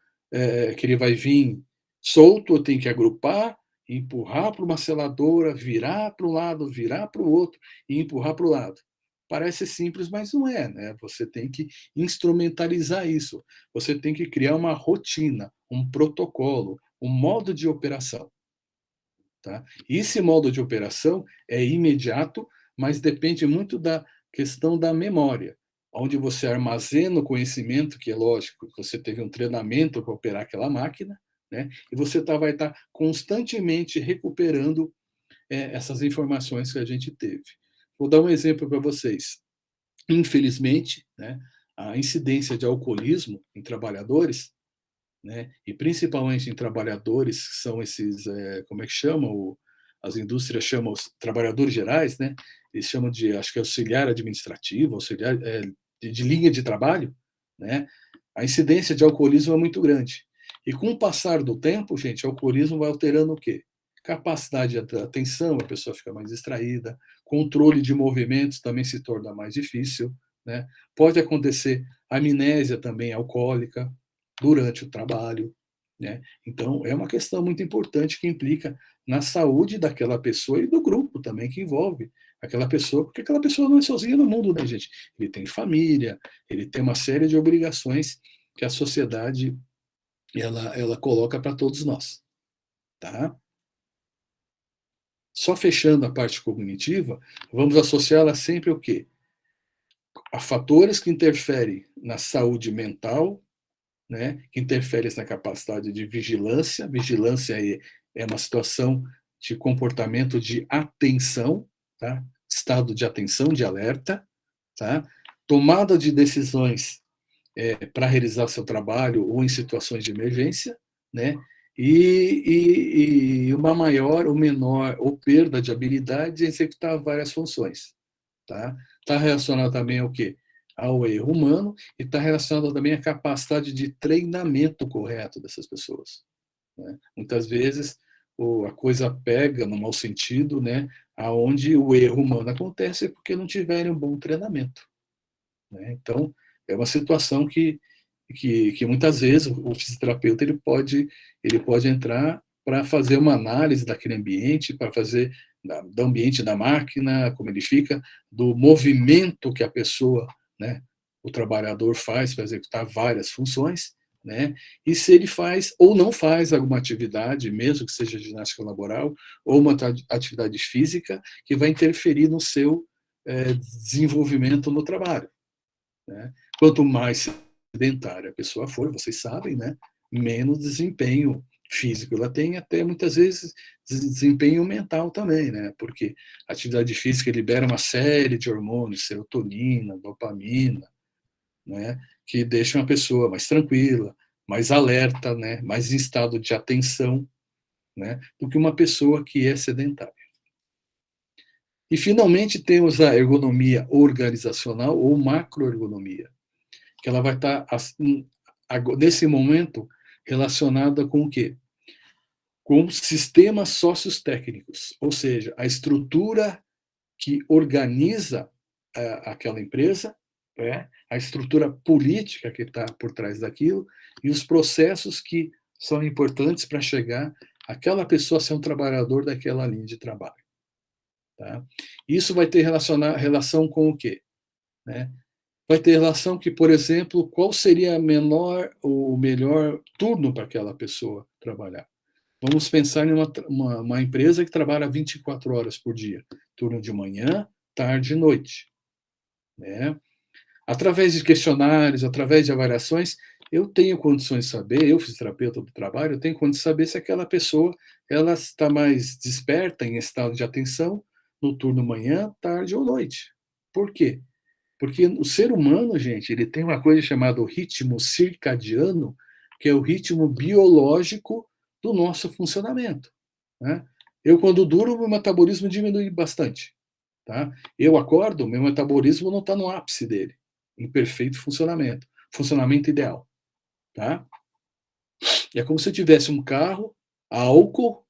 que ele vai vir solto, eu tenho que agrupar, empurrar para uma seladora, virar para um lado, virar para o outro e empurrar para o lado. Parece simples, mas não é, né? Você tem que instrumentalizar isso. Você tem que criar uma rotina, um protocolo, um modo de operação. Tá? E esse modo de operação é imediato, mas depende muito da questão da memória, onde você armazena o conhecimento, que é lógico, você teve um treinamento para operar aquela máquina, né? E você vai estar constantemente recuperando essas informações que a gente teve. Vou dar um exemplo para vocês. Infelizmente, né, a incidência de alcoolismo em trabalhadores, né, e principalmente em trabalhadores que são esses, como é que chama? As indústrias chamam os trabalhadores gerais, né? Eles chamam de, acho que é auxiliar administrativo, auxiliar de linha de trabalho, né? A incidência de alcoolismo é muito grande. E com o passar do tempo, gente, o alcoolismo vai alterando o quê? Capacidade de atenção, a pessoa fica mais distraída, controle de movimentos também se torna mais difícil, né? Pode acontecer amnésia também alcoólica durante o trabalho, né? Então, é uma questão muito importante que implica na saúde daquela pessoa e do grupo também que envolve aquela pessoa, porque aquela pessoa não é sozinha no mundo, né, gente? Ele tem família, ele tem uma série de obrigações que a sociedade ela coloca para todos nós, tá? Só fechando a parte cognitiva, vamos associá-la sempre ao quê? A fatores que interferem na saúde mental, né, que interferem na capacidade de vigilância. Vigilância é uma situação de comportamento de atenção, tá? Estado de atenção, de alerta, tá? Tomada de decisões para realizar seu trabalho ou em situações de emergência, né? E uma maior ou menor ou perda de habilidade em executar várias funções, tá? Está relacionado também ao quê? Ao erro humano e está relacionado também à capacidade de treinamento correto dessas pessoas, né? Muitas vezes a coisa pega no mau sentido, né? Aonde o erro humano acontece porque não tiverem um bom treinamento, né? Então, é uma situação que muitas vezes o fisioterapeuta ele pode entrar para fazer uma análise daquele ambiente, para fazer do ambiente da máquina, como ele fica, do movimento que a pessoa, né, o trabalhador faz para executar várias funções, né, e se ele faz ou não faz alguma atividade, mesmo que seja ginástica laboral, ou uma atividade física, que vai interferir no seu desenvolvimento no trabalho, né? Quanto mais sedentária a pessoa for, vocês sabem, né, menos desempenho físico ela tem, até muitas vezes desempenho mental também, né? Porque a atividade física libera uma série de hormônios, serotonina, dopamina, né, que deixam a pessoa mais tranquila, mais alerta, né, mais em estado de atenção, né, do que uma pessoa que é sedentária. E finalmente temos a ergonomia organizacional ou macroergonomia, que ela vai estar nesse momento relacionada com o quê? Com sistemas sociotécnicos, ou seja, a estrutura que organiza aquela empresa, a estrutura política que está por trás daquilo e os processos que são importantes para chegar aquela pessoa a ser um trabalhador daquela linha de trabalho. Tá? Isso vai ter relação com o quê? Né? vai ter relação que, por exemplo, qual seria o melhor turno para aquela pessoa trabalhar. Vamos pensar em uma empresa que trabalha 24 horas por dia, turno de manhã, tarde e noite. Né? Através de questionários, através de avaliações, eu tenho condições de saber, eu, fisioterapeuta do trabalho, eu tenho condições de saber se aquela pessoa ela está mais desperta, em estado de atenção, no turno manhã, tarde ou noite. Por quê? Porque o ser humano, gente, ele tem uma coisa chamada ritmo circadiano, que é o ritmo biológico do nosso funcionamento. Né? Eu, quando duro, meu metabolismo diminui bastante. Tá? Eu acordo, meu metabolismo não está no ápice dele, em perfeito funcionamento, funcionamento ideal. Tá? É como se eu tivesse um carro a álcool,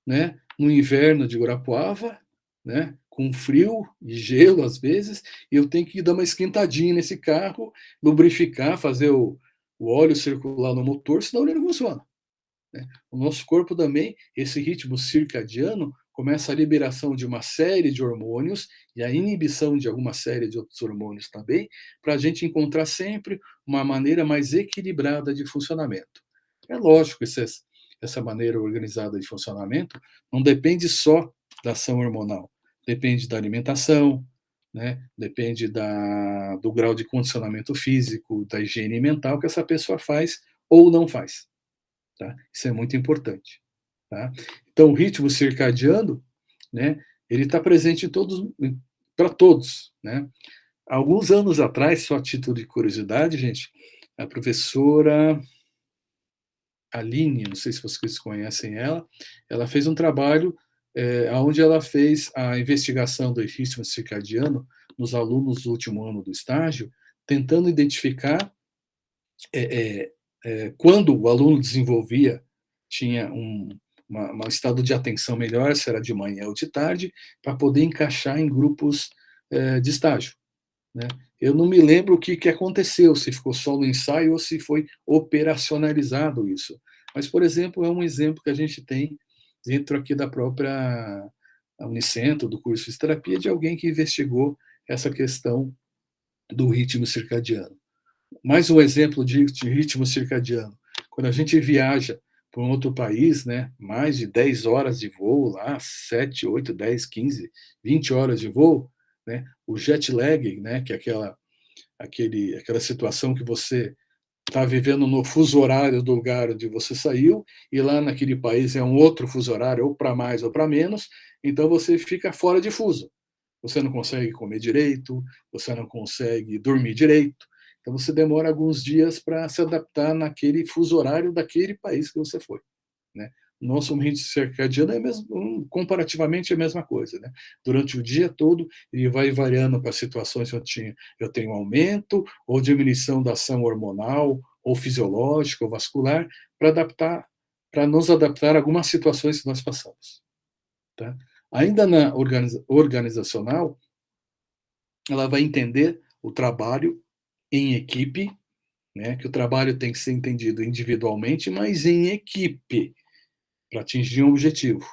né, no inverno de Guarapuava, né, com frio e gelo às vezes, e eu tenho que dar uma esquentadinha nesse carro, lubrificar, fazer o óleo circular no motor, senão ele não funciona. Né? O nosso corpo também, esse ritmo circadiano, começa a liberação de uma série de hormônios e a inibição de alguma série de outros hormônios também, para a gente encontrar sempre uma maneira mais equilibrada de funcionamento. É lógico que essa maneira organizada de funcionamento não depende só da ação hormonal, depende da alimentação, né? Depende do grau de condicionamento físico, da higiene mental que essa pessoa faz ou não faz. Tá? Isso é muito importante. Tá? Então, o ritmo circadiano, né, ele está presente para todos. Né? Alguns anos atrás, só a título de curiosidade, gente, a professora Aline, não sei se vocês conhecem ela fez um trabalho onde ela fez a investigação do ritmo circadiano nos alunos do último ano do estágio, tentando identificar quando o aluno desenvolvia, tinha um estado de atenção melhor, se era de manhã ou de tarde, para poder encaixar em grupos de estágio. Né? Eu não me lembro o que aconteceu, se ficou só no ensaio ou se foi operacionalizado isso. Mas, por exemplo, é um exemplo que a gente tem dentro aqui da própria Unicentro, do curso de fisioterapia, de alguém que investigou essa questão do ritmo circadiano. Mais um exemplo de ritmo circadiano. Quando a gente viaja para um outro país, né, mais de 10 horas de voo, lá, 7, 8, 10, 15, 20 horas de voo, né, o jet lag, né, que é aquela situação que você está vivendo no fuso horário do lugar onde você saiu, e lá naquele país é um outro fuso horário, ou para mais ou para menos, então você fica fora de fuso. Você não consegue comer direito, você não consegue dormir direito, então você demora alguns dias para se adaptar naquele fuso horário daquele país que você foi. Né? O nosso ritmo circadiano comparativamente é a mesma coisa. Né? Durante o dia todo, ele vai variando para situações onde eu tenho aumento ou diminuição da ação hormonal, ou fisiológica, ou vascular, para nos adaptar a algumas situações que nós passamos. Tá? Ainda na organizacional, ela vai entender o trabalho em equipe, né, que o trabalho tem que ser entendido individualmente, mas em equipe, para atingir um objetivo.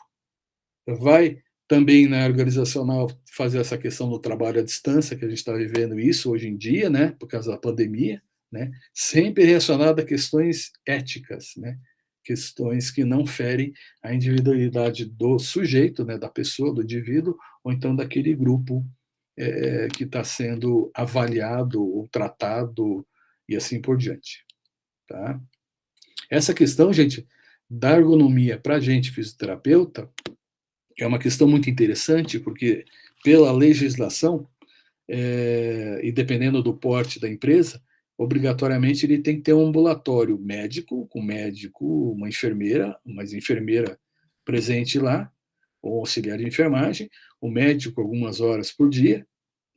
Vai também na organizacional fazer essa questão do trabalho à distância, que a gente está vivendo isso hoje em dia, né, por causa da pandemia, né, sempre relacionado a questões éticas, né, questões que não ferem a individualidade do sujeito, né, da pessoa, do indivíduo, ou então daquele grupo que está sendo avaliado ou tratado e assim por diante. Tá? Essa questão, gente, da ergonomia para a gente, fisioterapeuta, é uma questão muito interessante, porque pela legislação, e dependendo do porte da empresa, obrigatoriamente ele tem que ter um ambulatório médico, com médico, uma enfermeira presente lá, ou auxiliar de enfermagem, o médico algumas horas por dia,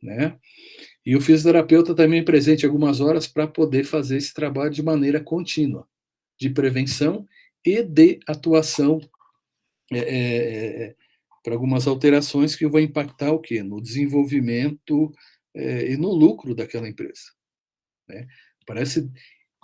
né? E o fisioterapeuta também presente algumas horas para poder fazer esse trabalho de maneira contínua, de prevenção e de atuação para algumas alterações que vão impactar o quê? No desenvolvimento e no lucro daquela empresa. Né? Parece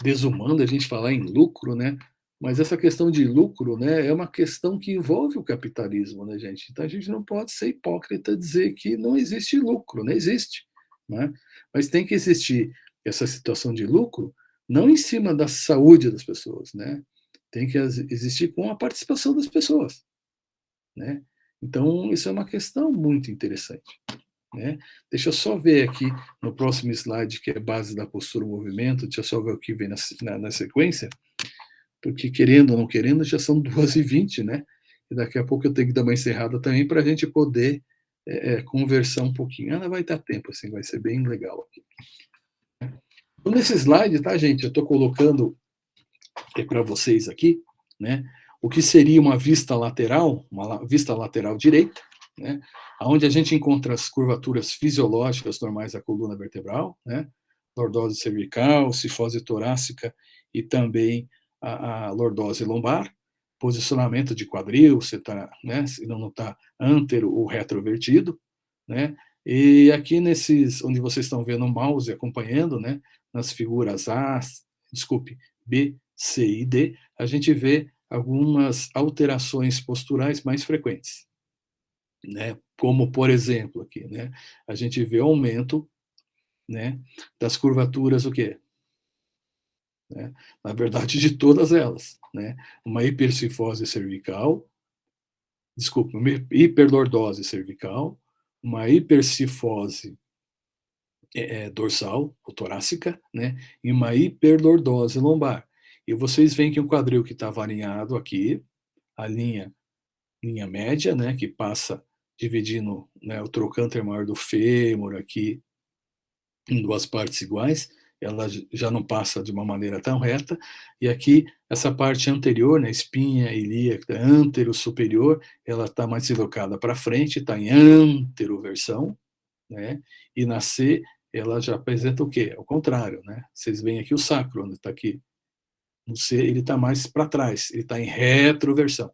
desumano a gente falar em lucro, né? Mas essa questão de lucro, né, é uma questão que envolve o capitalismo, né, gente? Então a gente não pode ser hipócrita e dizer que não existe lucro, não existe. né? Mas tem que existir essa situação de lucro não em cima da saúde das pessoas, né? Tem que existir com a participação das pessoas, né? Então, isso é uma questão muito interessante, né? Deixa eu só ver aqui no próximo slide, que é base da postura movimento, deixa eu só ver o que vem na sequência, porque querendo ou não querendo, já são 2h20, né? E daqui a pouco eu tenho que dar uma encerrada também para a gente poder conversar um pouquinho. Vai dar tempo, assim, vai ser bem legal aqui. Então, nesse slide, tá, gente? Eu estou colocando para vocês aqui, né? O que seria uma vista lateral direita, né? Onde a gente encontra as curvaturas fisiológicas normais da coluna vertebral, né? Lordose cervical, cifose torácica e também a lordose lombar, posicionamento de quadril, se tá, né? Se não está antero ou retrovertido, né? E aqui nesses, onde vocês estão vendo o mouse acompanhando, né? Nas figuras B, C e D, a gente vê algumas alterações posturais mais frequentes, né? Como, por exemplo, aqui, né? A gente vê aumento, né, das curvaturas, o quê? Né? Na verdade, de todas elas, né? Uma hipercifose cervical, desculpa, uma hiperlordose cervical, uma hipercifose dorsal, ou torácica, né? E uma hiperlordose lombar. E vocês veem que o quadril que estava alinhado aqui, a linha média, né, que passa dividindo, né, o trocânter maior do fêmur aqui em duas partes iguais, ela já não passa de uma maneira tão reta, e aqui essa parte anterior, né, espinha ilíaca antero superior, ela está mais deslocada para frente, está em anteroversão, né, e na C ela já apresenta o quê? Ao contrário, né? Vocês veem aqui o sacro, onde está aqui. No C ele está mais para trás, ele está em retroversão.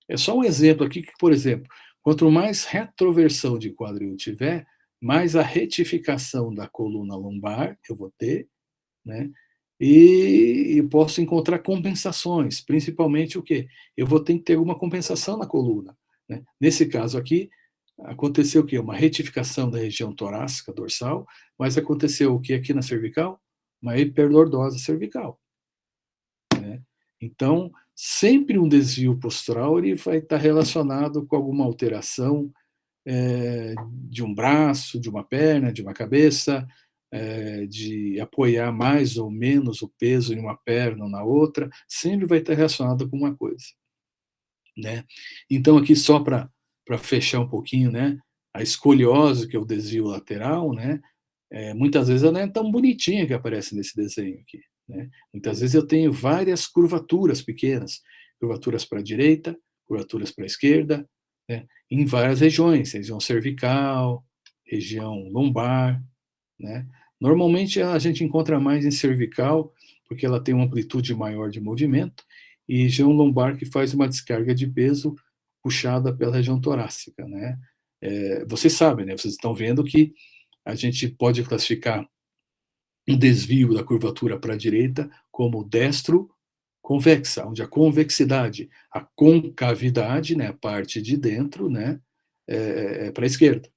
É só um exemplo aqui que, por exemplo, quanto mais retroversão de quadril tiver, mais a retificação da coluna lombar eu vou ter, né? E posso encontrar compensações, principalmente o quê? Eu vou ter que ter uma compensação na coluna, né? Nesse caso aqui, aconteceu o quê? Uma retificação da região torácica dorsal, mas aconteceu o que aqui na cervical? Uma hiperlordose cervical, né? Então, sempre um desvio postural ele vai estar relacionado com alguma alteração de um braço, de uma perna, de uma cabeça, de apoiar mais ou menos o peso em uma perna ou na outra, sempre vai estar relacionado com uma coisa, né? Então, aqui só para fechar um pouquinho, né? A escoliose, que é o desvio lateral, né? Muitas vezes ela não é tão bonitinha que aparece nesse desenho aqui, né? Muitas vezes eu tenho várias curvaturas pequenas, curvaturas para a direita, curvaturas para a esquerda, né? Em várias regiões, região cervical, região lombar, né? Normalmente a gente encontra mais em cervical, porque ela tem uma amplitude maior de movimento, e região lombar que faz uma descarga de peso puxada pela região torácica, né? Vocês sabem, né? Vocês estão vendo que a gente pode classificar um desvio da curvatura para a direita como destro convexa, onde a convexidade, a concavidade, né, a parte de dentro, né, para a esquerda,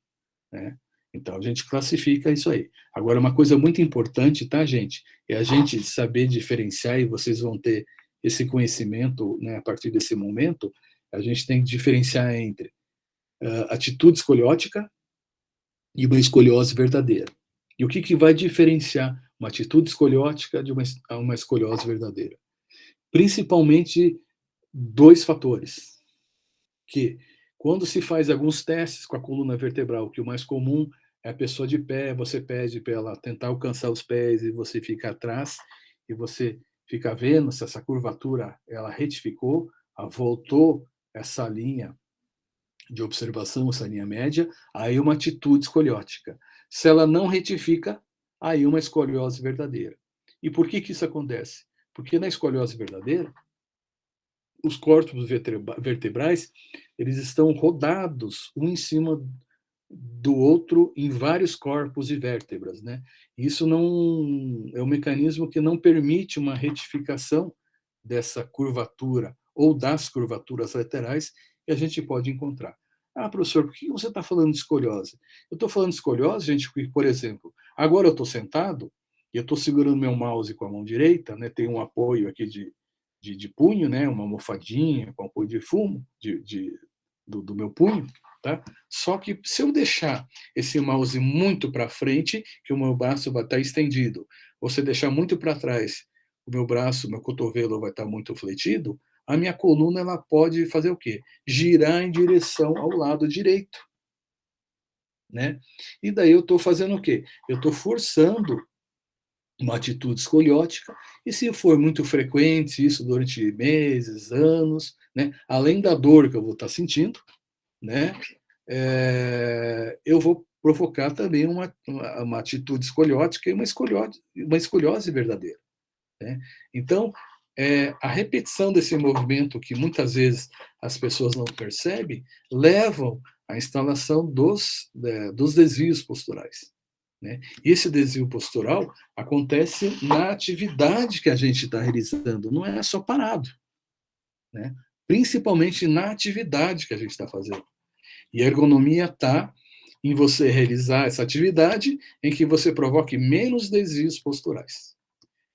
né? Então a gente classifica isso aí. Agora, uma coisa muito importante, tá, gente? É a gente saber diferenciar, e vocês vão ter esse conhecimento, né, a partir desse momento, a gente tem que diferenciar entre atitude escoliótica e uma escoliose verdadeira. E o que vai diferenciar uma atitude escoliótica de uma escoliose verdadeira? Principalmente dois fatores, que quando se faz alguns testes com a coluna vertebral, que o mais comum é a pessoa de pé, você pede para ela tentar alcançar os pés e você fica atrás, e você fica vendo se essa curvatura ela retificou, voltou essa linha de observação, essa linha média, aí uma atitude escoliótica. Se ela não retifica, aí uma escoliose verdadeira. E por que isso acontece? Porque na escoliose verdadeira, os corpos vertebrais, eles estão rodados um em cima do outro em vários corpos de vértebras, né? Isso não é um mecanismo que não permite uma retificação dessa curvatura ou das curvaturas laterais que a gente pode encontrar. Ah, professor, por que você está falando de escoliose? Eu estou falando de escoliose, gente, porque, por exemplo, agora eu estou sentado e eu estou segurando meu mouse com a mão direita, né? Tem um apoio aqui de punho, né? Uma almofadinha com apoio de fumo do meu punho, tá? Só que se eu deixar esse mouse muito para frente, que o meu braço vai estar estendido, ou se eu deixar muito para trás, o meu braço, meu cotovelo vai estar muito fletido, a minha coluna ela pode fazer o quê? Girar em direção ao lado direito, né? E daí eu estou fazendo o quê? Eu estou forçando uma atitude escoliótica, e se for muito frequente isso durante meses, anos, né? Além da dor que eu vou estar sentindo, né? Eu vou provocar também uma atitude escoliótica e uma escoliose verdadeira, né? Então, a repetição desse movimento, que muitas vezes as pessoas não percebem, levam à instalação dos desvios posturais, né? E esse desvio postural acontece na atividade que a gente está realizando, não é só parado, né? Principalmente na atividade que a gente está fazendo. E a ergonomia está em você realizar essa atividade em que você provoque menos desvios posturais.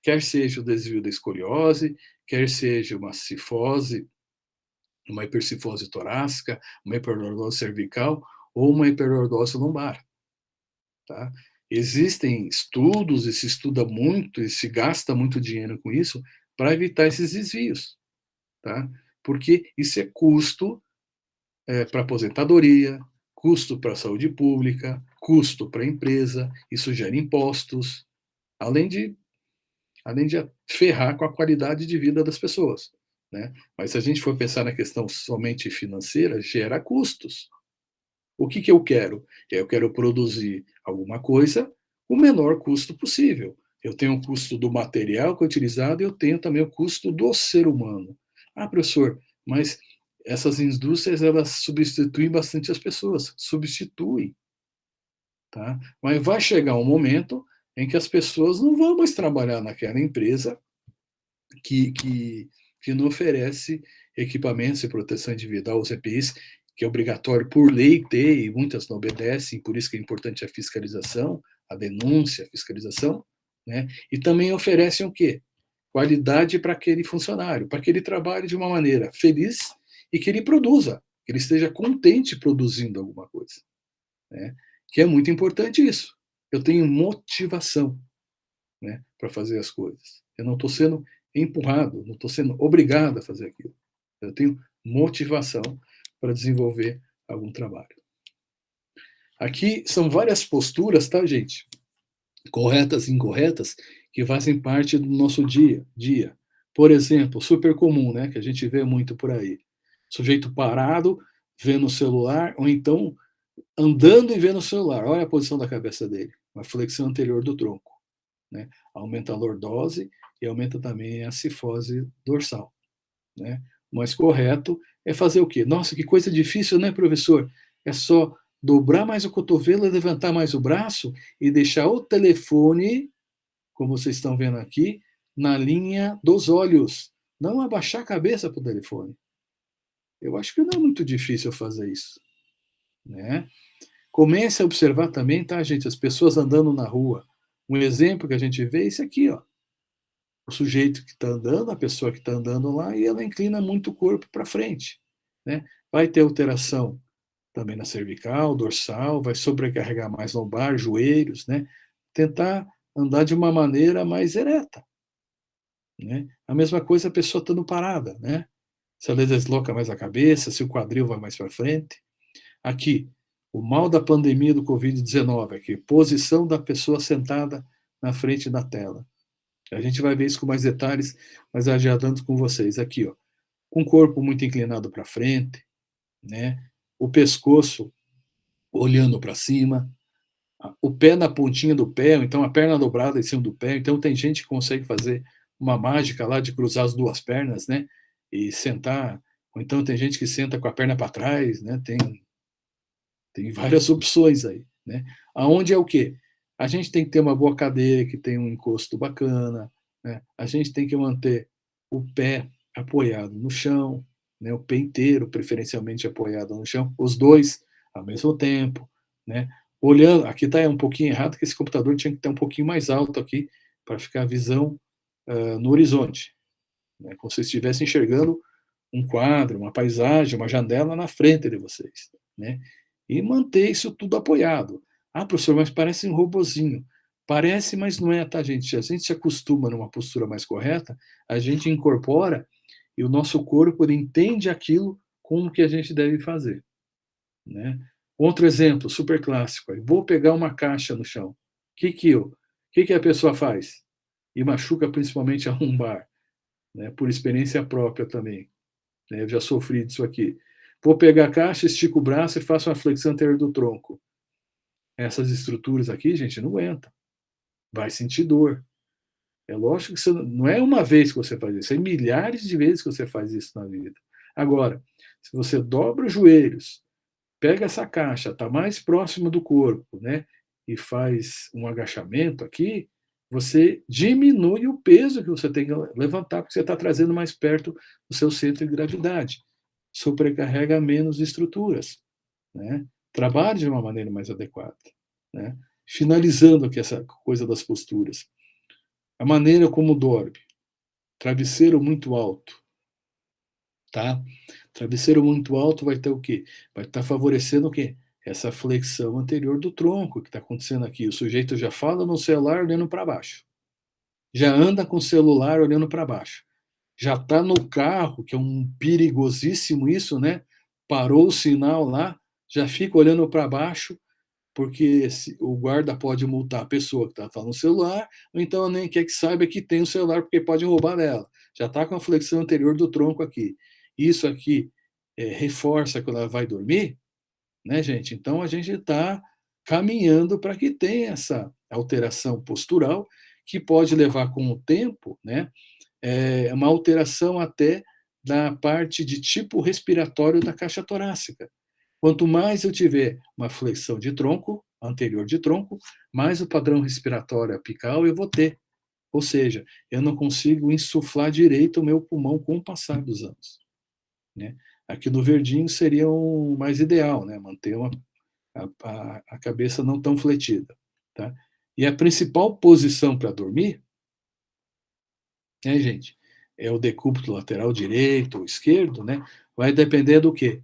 Quer seja o desvio da escoliose, quer seja uma cifose, uma hipercifose torácica, uma hiperlordose cervical ou uma hiperlordose lombar. Tá? Existem estudos, e se estuda muito, e se gasta muito dinheiro com isso, para evitar esses desvios. Tá? Porque isso é custo para aposentadoria, custo para a saúde pública, custo para a empresa, isso gera impostos, além de ferrar com a qualidade de vida das pessoas, né? Mas se a gente for pensar na questão somente financeira, gera custos. O que eu quero? Eu quero produzir alguma coisa com o menor custo possível. Eu tenho o custo do material que é utilizado e eu tenho também o custo do ser humano. Ah, professor, mas essas indústrias, elas substituem bastante as pessoas. Substituem. Tá? Mas vai chegar um momento em que as pessoas não vão mais trabalhar naquela empresa que não oferece equipamentos de proteção individual, os EPIs, que é obrigatório por lei ter, e muitas não obedecem, por isso que é importante a fiscalização, a denúncia, a fiscalização, né? E também oferecem o quê? Qualidade para aquele funcionário, para que ele trabalhe de uma maneira feliz e que ele produza, que ele esteja contente produzindo alguma coisa, né? Que é muito importante isso. Eu tenho motivação, né, para fazer as coisas. Eu não estou sendo empurrado, não estou sendo obrigado a fazer aquilo. Eu tenho motivação para desenvolver algum trabalho. Aqui são várias posturas, tá, gente? Corretas e incorretas, que fazem parte do nosso dia. Por exemplo, super comum, né, que a gente vê muito por aí. Sujeito parado, vendo o celular, ou então andando e vendo o celular. Olha a posição da cabeça dele, uma flexão anterior do tronco, né? Aumenta a lordose e aumenta também a cifose dorsal, né? O mais correto é fazer o quê? Nossa, que coisa difícil, né, professor? É só dobrar mais o cotovelo, levantar mais o braço e deixar o telefone, como vocês estão vendo aqui, na linha dos olhos. Não abaixar a cabeça para o telefone. Eu acho que não é muito difícil fazer isso, né? Comece a observar também, tá, gente, as pessoas andando na rua. Um exemplo que a gente vê é esse aqui, ó. O sujeito que está andando, a pessoa que está andando lá, e ela inclina muito o corpo para frente, né? Vai ter alteração também na cervical, dorsal, vai sobrecarregar mais lombar, joelhos, né? Tentar andar de uma maneira mais ereta, né? A mesma coisa a pessoa estando parada, né? Se ela desloca mais a cabeça, se o quadril vai mais para frente. Aqui, o mal da pandemia do Covid-19, aqui, posição da pessoa sentada na frente da tela. A gente vai ver isso com mais detalhes, mas adiantando com vocês. Aqui, ó, com o corpo muito inclinado para frente, né? O pescoço olhando para cima, o pé na pontinha do pé, então a perna dobrada em cima do pé. Então tem gente que consegue fazer uma mágica lá de cruzar as duas pernas, né? E sentar. Ou então tem gente que senta com a perna para trás, né? Tem várias opções aí, né? Aonde é o quê? A gente tem que ter uma boa cadeira que tem um encosto bacana, né? A gente tem que manter o pé apoiado no chão, né? O pé inteiro, preferencialmente apoiado no chão, os dois ao mesmo tempo, né? Olhando, aqui está um pouquinho errado, que esse computador tinha que estar um pouquinho mais alto aqui, para ficar a visão no horizonte, né? Como se vocês estivessem enxergando um quadro, uma paisagem, uma janela na frente de vocês, né? E manter isso tudo apoiado. Ah, professor, mas parece um robozinho. Parece, mas não é, tá, gente? A gente se acostuma numa postura mais correta, a gente incorpora e o nosso corpo ele entende aquilo como que a gente deve fazer, né? Outro exemplo, super clássico. Vou pegar uma caixa no chão. O que a pessoa faz? E machuca principalmente a lombar, né? Por experiência própria também, né? Eu já sofri disso aqui. Vou pegar a caixa, estico o braço e faço uma flexão anterior do tronco. Essas estruturas aqui, gente, não aguenta. Vai sentir dor. É lógico que você, não é uma vez que você faz isso, é milhares de vezes que você faz isso na vida. Agora, se você dobra os joelhos, pega essa caixa, está mais próximo do corpo, né? E faz um agachamento aqui, você diminui o peso que você tem que levantar, porque você está trazendo mais perto do seu centro de gravidade. Sobrecarrega menos estruturas, né? Trabalhe de uma maneira mais adequada, né? Finalizando aqui essa coisa das posturas. A maneira como dorme. Travesseiro muito alto, tá? Travesseiro muito alto vai ter o quê? Vai estar favorecendo o quê? Essa flexão anterior do tronco que está acontecendo aqui. O sujeito já fala no celular olhando para baixo. Já anda com o celular olhando para baixo. Já está no carro, que é um perigosíssimo isso, né? Parou o sinal lá, já fica olhando para baixo, porque o guarda pode multar a pessoa que está no celular, ou então nem quer que saiba que tem o celular, porque pode roubar dela. Já está com a flexão anterior do tronco aqui. Isso aqui reforça quando ela vai dormir, né, gente? Então a gente está caminhando para que tenha essa alteração postural, que pode levar com o tempo, né, uma alteração até da parte de tipo respiratório da caixa torácica. Quanto mais eu tiver uma flexão de tronco, anterior de tronco, mais o padrão respiratório apical eu vou ter. Ou seja, eu não consigo insuflar direito o meu pulmão com o passar dos anos, né? Aqui no verdinho seria o mais ideal, né? Manter a cabeça não tão fletida, tá? E a principal posição para dormir, né, gente, é o decúbito lateral direito ou esquerdo, né? Vai depender do quê?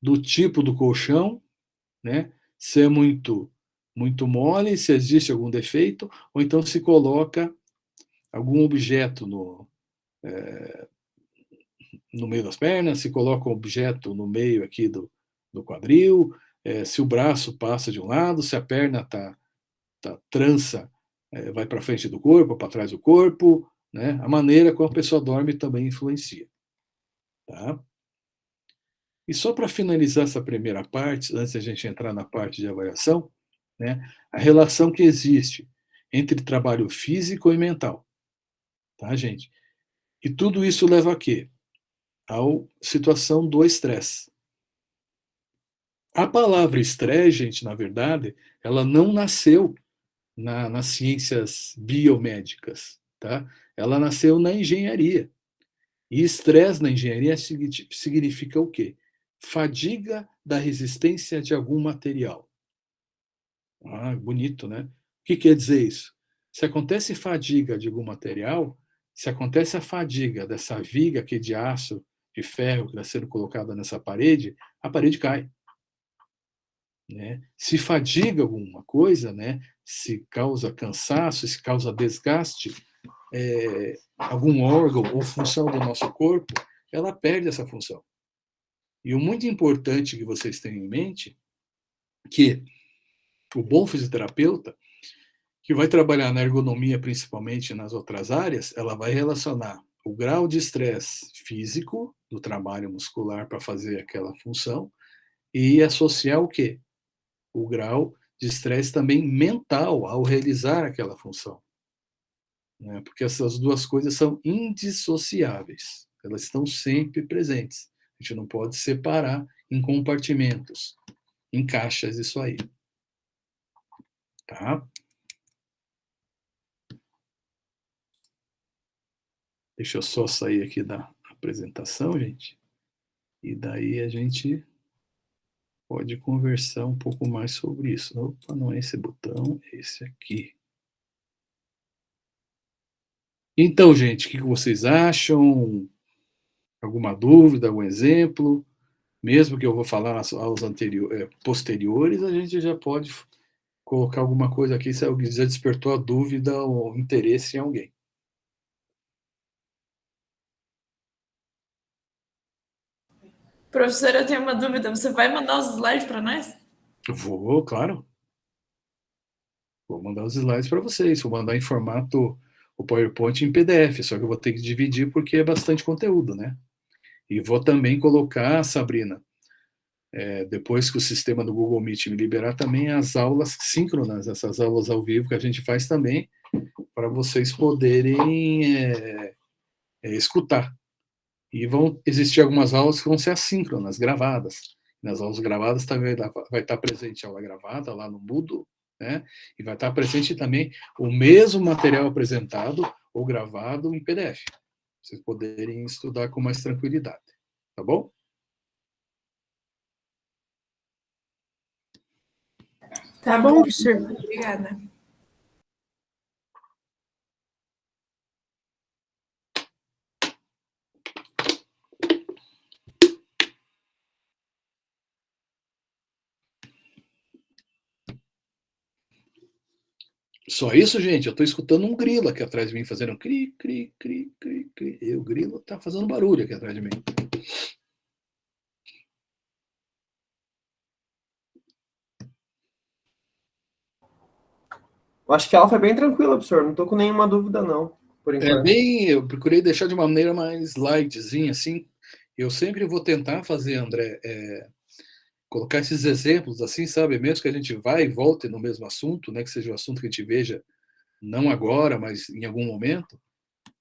Do tipo do colchão, né? Se é muito mole, se existe algum defeito, ou então se coloca algum objeto no meio das pernas, se coloca um objeto no meio aqui do quadril, se o braço passa de um lado, se a perna tá trança, vai para frente do corpo, para trás do corpo, né? A maneira como a pessoa dorme também influencia, tá? E só para finalizar essa primeira parte, antes da gente entrar na parte de avaliação, né, a relação que existe entre trabalho físico e mental, tá, gente? E tudo isso leva a quê? A situação do estresse. A palavra estresse, gente, na verdade, ela não nasceu nas ciências biomédicas, tá? Ela nasceu na engenharia. E estresse na engenharia significa o quê? Fadiga da resistência de algum material. Ah, bonito, né? O que quer dizer isso? Se acontece fadiga de algum material, se acontece a fadiga dessa viga aqui de aço, de ferro que está sendo colocada nessa parede, a parede cai, né? Se fadiga alguma coisa, né? Se causa cansaço, se causa desgaste, algum órgão ou função do nosso corpo, ela perde essa função. E o muito importante que vocês tenham em mente que o bom fisioterapeuta, que vai trabalhar na ergonomia, principalmente nas outras áreas, ela vai relacionar o grau de estresse físico do trabalho muscular para fazer aquela função e associar o quê? O grau de estresse também mental ao realizar aquela função, né? Porque essas duas coisas são indissociáveis, elas estão sempre presentes. A gente não pode separar em compartimentos, em caixas, isso aí. Tá? Deixa eu só sair aqui da apresentação, gente. E daí a gente pode conversar um pouco mais sobre isso. Opa, não é esse botão, é esse aqui. Então, gente, o que vocês acham? Alguma dúvida, algum exemplo? Mesmo que eu vou falar nas aulas posteriores, a gente já pode colocar alguma coisa aqui se alguém já despertou a dúvida ou interesse em alguém. Professora, eu tenho uma dúvida. Você vai mandar os slides para nós? Vou, claro. Vou mandar os slides para vocês. Vou mandar em formato o PowerPoint em PDF, só que eu vou ter que dividir porque é bastante conteúdo, né? E vou também colocar, Sabrina, depois que o sistema do Google Meet me liberar também as aulas síncronas, essas aulas ao vivo que a gente faz também, para vocês poderem escutar. E vão existir algumas aulas que vão ser assíncronas, gravadas. Nas aulas gravadas também vai estar presente a aula gravada lá no Moodle, né? E vai estar presente também o mesmo material apresentado ou gravado em PDF. Vocês poderem estudar com mais tranquilidade. Tá bom? Tá bom, professor. Obrigada. Só isso, gente? Eu estou escutando um grilo aqui atrás de mim, fazendo cri, cri, cri, cri, cri. E o grilo está fazendo barulho aqui atrás de mim. Eu acho que a aula foi bem tranquila, professor. Não tô com nenhuma dúvida, não. Por enquanto. Eu procurei deixar de uma maneira mais lightzinha, assim. Eu sempre vou tentar fazer, André, colocar esses exemplos, assim, sabe? Mesmo que a gente vá e volte no mesmo assunto, né? Que seja um assunto que a gente veja, não agora, mas em algum momento,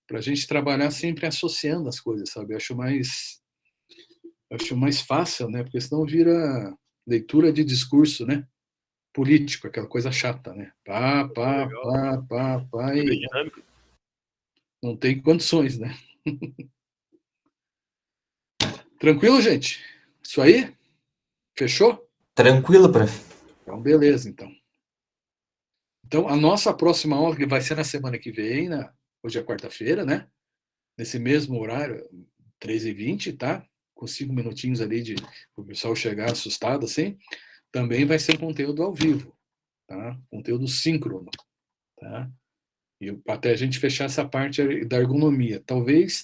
para a gente trabalhar sempre associando as coisas, sabe? Eu acho mais fácil, né? Porque senão vira leitura de discurso, né? Político, aquela coisa chata, né? Pá, e não tem condições, né? Tranquilo, gente? Isso aí? Fechou? Tranquilo, prof. Então, beleza, então. Então, a nossa próxima aula, que vai ser na semana que vem, hoje é quarta-feira, né? Nesse mesmo horário, 13h20, tá? Com 5 minutinhos ali o pessoal chegar assustado, assim. Também vai ser conteúdo ao vivo, tá? Conteúdo síncrono, tá? E até a gente fechar essa parte da ergonomia. Talvez,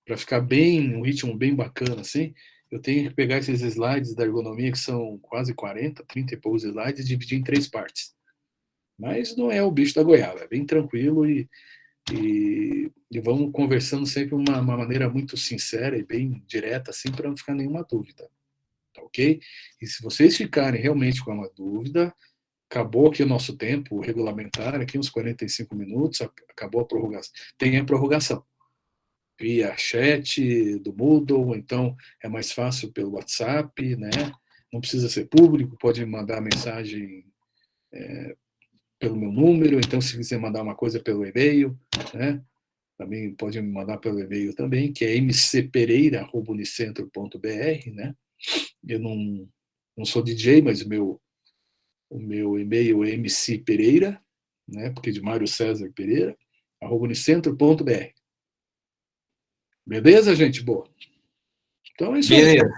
para ficar um ritmo bem bacana, assim, eu tenho que pegar esses slides da ergonomia, que são quase 40, 30 e poucos slides, e dividir em 3 partes. Mas não é o bicho da goiaba, é bem tranquilo e vamos conversando sempre de uma maneira muito sincera e bem direta, assim, para não ficar nenhuma dúvida. Tá ok? E se vocês ficarem realmente com uma dúvida, acabou aqui o nosso tempo regulamentar, aqui uns 45 minutos, acabou a prorrogação. Tem a prorrogação via chat do Moodle, então é mais fácil pelo WhatsApp, né? Não precisa ser público, pode mandar mensagem pelo meu número, então se quiser mandar uma coisa pelo e-mail, né? Também pode me mandar pelo e-mail também, que é mcpereira@unicentro.br, né? Eu não sou DJ, mas o meu e-mail é mcpereira, né? Porque de Mário César Pereira, @unicentro.br. Beleza, gente? Boa. Então é isso aí. Beleza.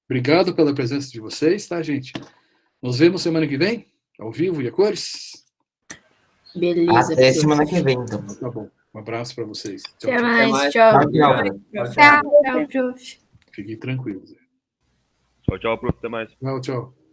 Obrigado pela presença de vocês, tá, gente? Nos vemos semana que vem, ao vivo e a cores. Beleza. Até semana que vem, então. Tá bom. Um abraço para vocês. Tchau, Até tchau. mais. Tchau. Tchau. Tchau, prof. Fiquem tranquilos. Tchau, tchau, prof. Até mais. Tchau, tchau.